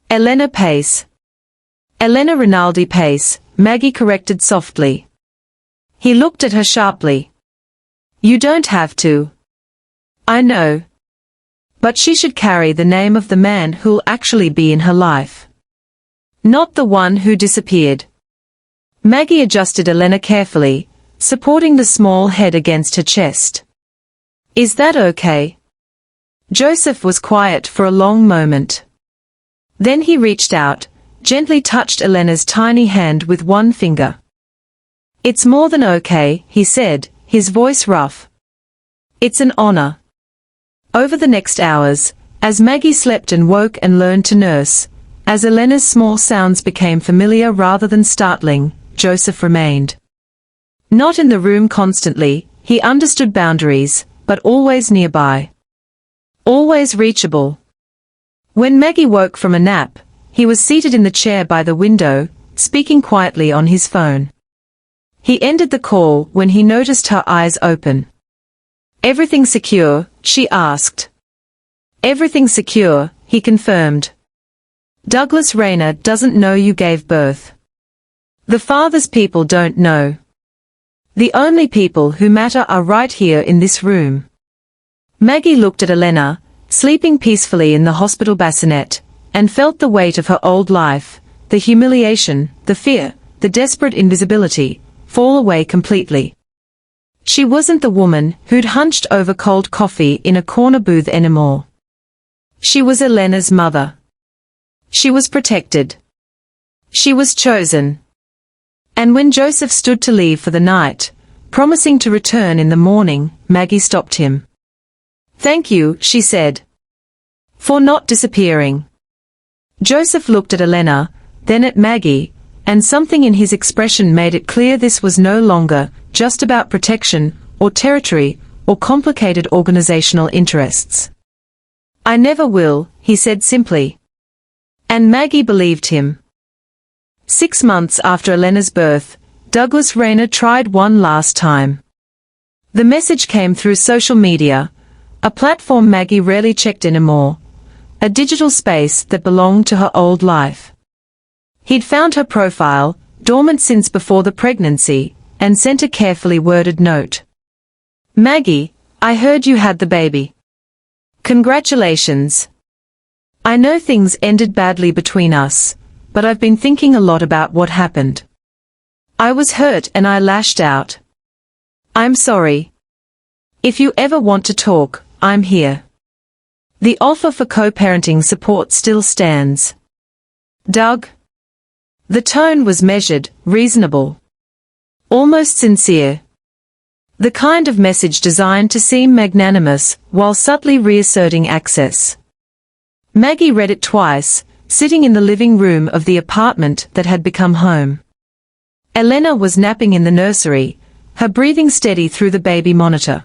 "Elena Pace." "Elena Rinaldi Pace," Maggie corrected softly. He looked at her sharply. "You don't have to." "I know. But she should carry the name of the man who'll actually be in her life. Not the one who disappeared." Maggie adjusted Elena carefully, supporting the small head against her chest. "Is that okay?" Joseph was quiet for a long moment. Then he reached out, gently touched Elena's tiny hand with one finger. "It's more than okay," he said, his voice rough. "It's an honor." Over the next hours, as Maggie slept and woke and learned to nurse, as Elena's small sounds became familiar rather than startling, Joseph remained. Not in the room constantly, he understood boundaries, but always nearby. Always reachable. When Maggie woke from a nap, he was seated in the chair by the window, speaking quietly on his phone. He ended the call when he noticed her eyes open. "Everything secure?" she asked. "Everything secure," he confirmed. "Douglas Rayner doesn't know you gave birth. The father's people don't know. The only people who matter are right here in this room." Maggie looked at Elena, sleeping peacefully in the hospital bassinet, and felt the weight of her old life, the humiliation, the fear, the desperate invisibility, fall away completely. She wasn't the woman who'd hunched over cold coffee in a corner booth anymore. She was Elena's mother. She was protected. She was chosen. And when Joseph stood to leave for the night, promising to return in the morning, Maggie stopped him. "Thank you," she said, "for not disappearing." Joseph looked at Elena, then at Maggie, and something in his expression made it clear this was no longer just about protection, or territory, or complicated organizational interests. "I never will," he said simply. And Maggie believed him. 6 months after Elena's birth, Douglas Rayner tried one last time. The message came through social media, a platform Maggie rarely checked anymore, a digital space that belonged to her old life. He'd found her profile, dormant since before the pregnancy, and sent a carefully worded note. "Maggie, I heard you had the baby. Congratulations. I know things ended badly between us, but I've been thinking a lot about what happened. I was hurt and I lashed out. I'm sorry. If you ever want to talk, I'm here. The offer for co-parenting support still stands. Doug?" The tone was measured, reasonable. Almost sincere. The kind of message designed to seem magnanimous, while subtly reasserting access. Maggie read it twice, sitting in the living room of the apartment that had become home. Elena was napping in the nursery, her breathing steady through the baby monitor.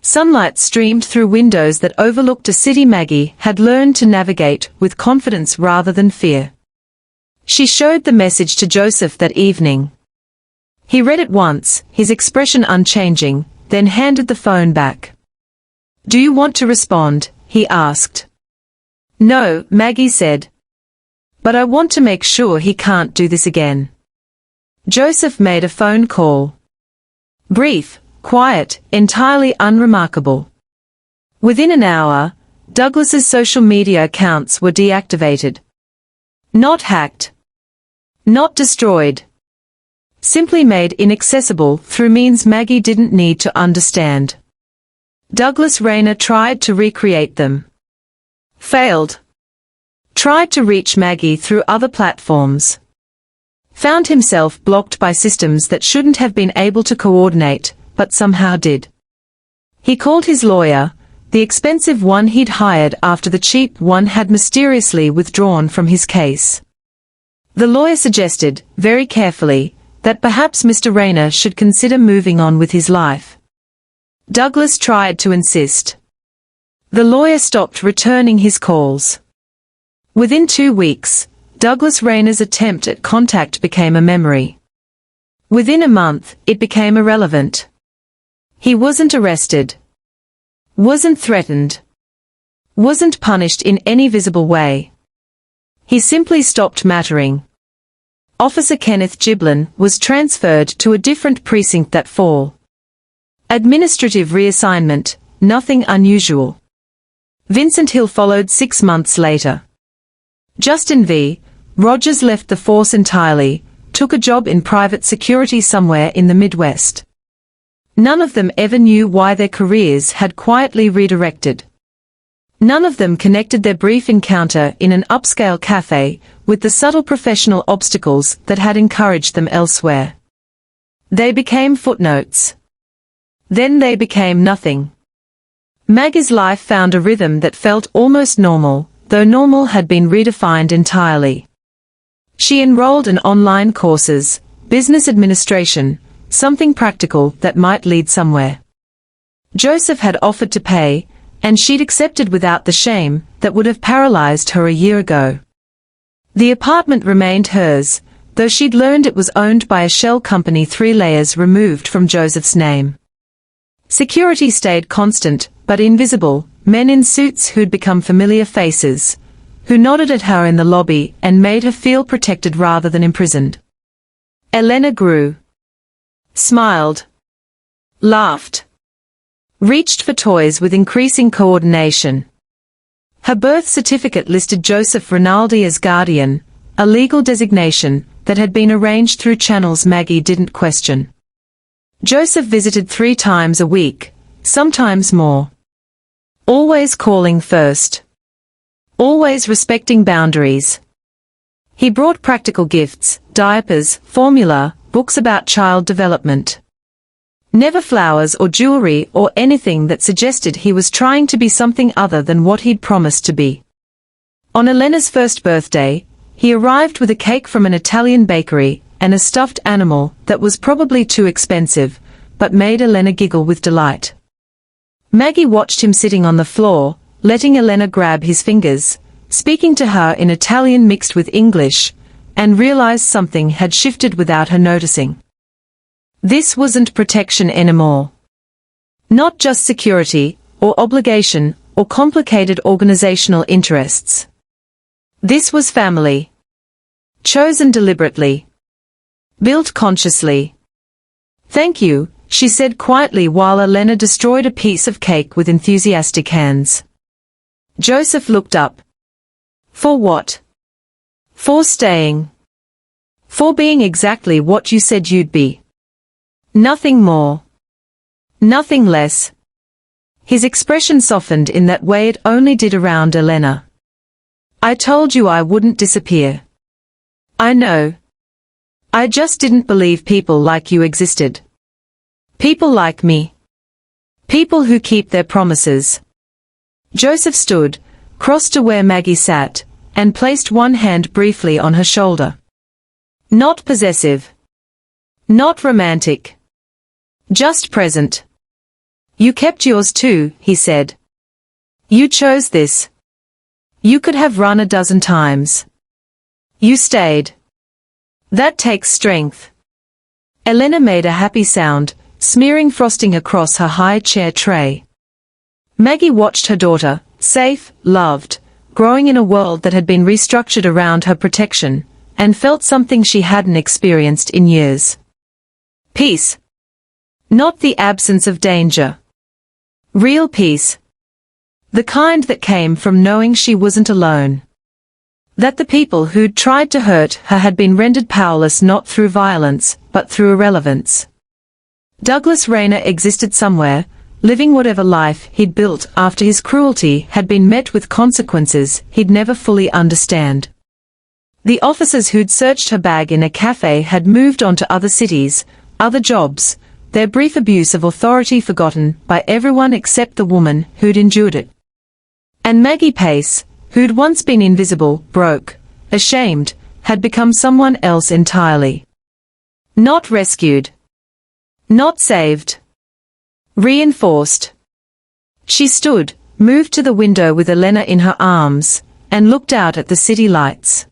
Sunlight streamed through windows that overlooked a city Maggie had learned to navigate with confidence rather than fear. She showed the message to Joseph that evening. He read it once, his expression unchanging, then handed the phone back. "Do you want to respond?" he asked. "No," Maggie said. "But I want to make sure he can't do this again." Joseph made a phone call. Brief, quiet, entirely unremarkable. Within an hour, Douglas's social media accounts were deactivated. Not hacked. Not destroyed. Simply made inaccessible through means Maggie didn't need to understand. Douglas Rayner tried to recreate them. Failed. Tried to reach Maggie through other platforms. Found himself blocked by systems that shouldn't have been able to coordinate, but somehow did. He called his lawyer, the expensive one he'd hired after the cheap one had mysteriously withdrawn from his case. The lawyer suggested, very carefully, that perhaps Mr. Rayner should consider moving on with his life. Douglas tried to insist. The lawyer stopped returning his calls. Within 2 weeks, Douglas Rayner's attempt at contact became a memory. Within a month, it became irrelevant. He wasn't arrested. Wasn't threatened. Wasn't punished in any visible way. He simply stopped mattering. Officer Kenneth Giblin was transferred to a different precinct that fall. Administrative reassignment, nothing unusual. Vincent Hill followed 6 months later. Justin V. Rogers left the force entirely, took a job in private security somewhere in the Midwest. None of them ever knew why their careers had quietly redirected. None of them connected their brief encounter in an upscale café with the subtle professional obstacles that had encouraged them elsewhere. They became footnotes. Then they became nothing. Maggie's life found a rhythm that felt almost normal, though normal had been redefined entirely. She enrolled in online courses, business administration, something practical that might lead somewhere. Joseph had offered to pay, and she'd accepted without the shame that would have paralyzed her a year ago. The apartment remained hers, though she'd learned it was owned by a shell company 3 layers removed from Joseph's name. Security stayed constant, but invisible, men in suits who'd become familiar faces, who nodded at her in the lobby and made her feel protected rather than imprisoned. Elena grew. Smiled. Laughed. Reached for toys with increasing coordination. Her birth certificate listed Joseph Rinaldi as guardian, a legal designation that had been arranged through channels Maggie didn't question. Joseph visited 3 times a week, sometimes more. Always calling first. Always respecting boundaries. He brought practical gifts, diapers, formula, books about child development. Never flowers or jewelry or anything that suggested he was trying to be something other than what he'd promised to be. On Elena's first birthday, he arrived with a cake from an Italian bakery and a stuffed animal that was probably too expensive, but made Elena giggle with delight. Maggie watched him sitting on the floor, letting Elena grab his fingers, speaking to her in Italian mixed with English, and realized something had shifted without her noticing. This wasn't protection anymore. Not just security, or obligation, or complicated organizational interests. This was family. Chosen deliberately. Built consciously. Thank you, she said quietly while Elena destroyed a piece of cake with enthusiastic hands. Joseph looked up. For what? For staying. For being exactly what you said you'd be. Nothing more. Nothing less. His expression softened in that way it only did around Elena. I told you I wouldn't disappear. I know. I just didn't believe people like you existed. People like me. People who keep their promises. Joseph stood, crossed to where Maggie sat, and placed one hand briefly on her shoulder. Not possessive. Not romantic. Just present. You kept yours too, he said. You chose this. You could have run a dozen times. You stayed. That takes strength. Elena made a happy sound, smearing frosting across her high chair tray. Maggie watched her daughter, safe, loved, growing in a world that had been restructured around her protection, and felt something she hadn't experienced in years. Peace. Not the absence of danger. Real peace. The kind that came from knowing she wasn't alone. That the people who'd tried to hurt her had been rendered powerless not through violence, but through irrelevance. Douglas Rayner existed somewhere, living whatever life he'd built after his cruelty had been met with consequences he'd never fully understand. The officers who'd searched her bag in a cafe had moved on to other cities, other jobs, their brief abuse of authority forgotten by everyone except the woman who'd endured it. And Maggie Pace, who'd once been invisible, broke, ashamed, had become someone else entirely. Not rescued. Not saved. Reinforced. She stood, moved to the window with Elena in her arms, and looked out at the city lights.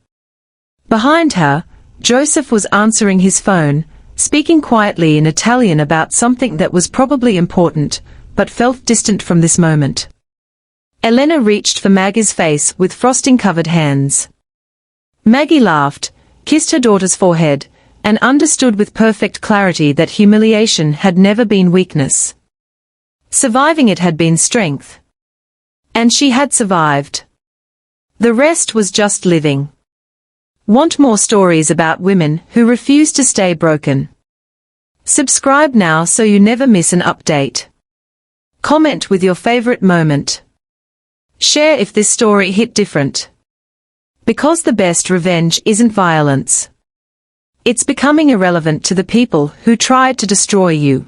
Behind her, Joseph was answering his phone, speaking quietly in Italian about something that was probably important, but felt distant from this moment. Elena reached for Maggie's face with frosting-covered hands. Maggie laughed, kissed her daughter's forehead, and understood with perfect clarity that humiliation had never been weakness. Surviving it had been strength. And she had survived. The rest was just living. Want more stories about women who refuse to stay broken? Subscribe now so you never miss an update. Comment with your favorite moment. Share if this story hit different. Because the best revenge isn't violence. It's becoming irrelevant to the people who tried to destroy you.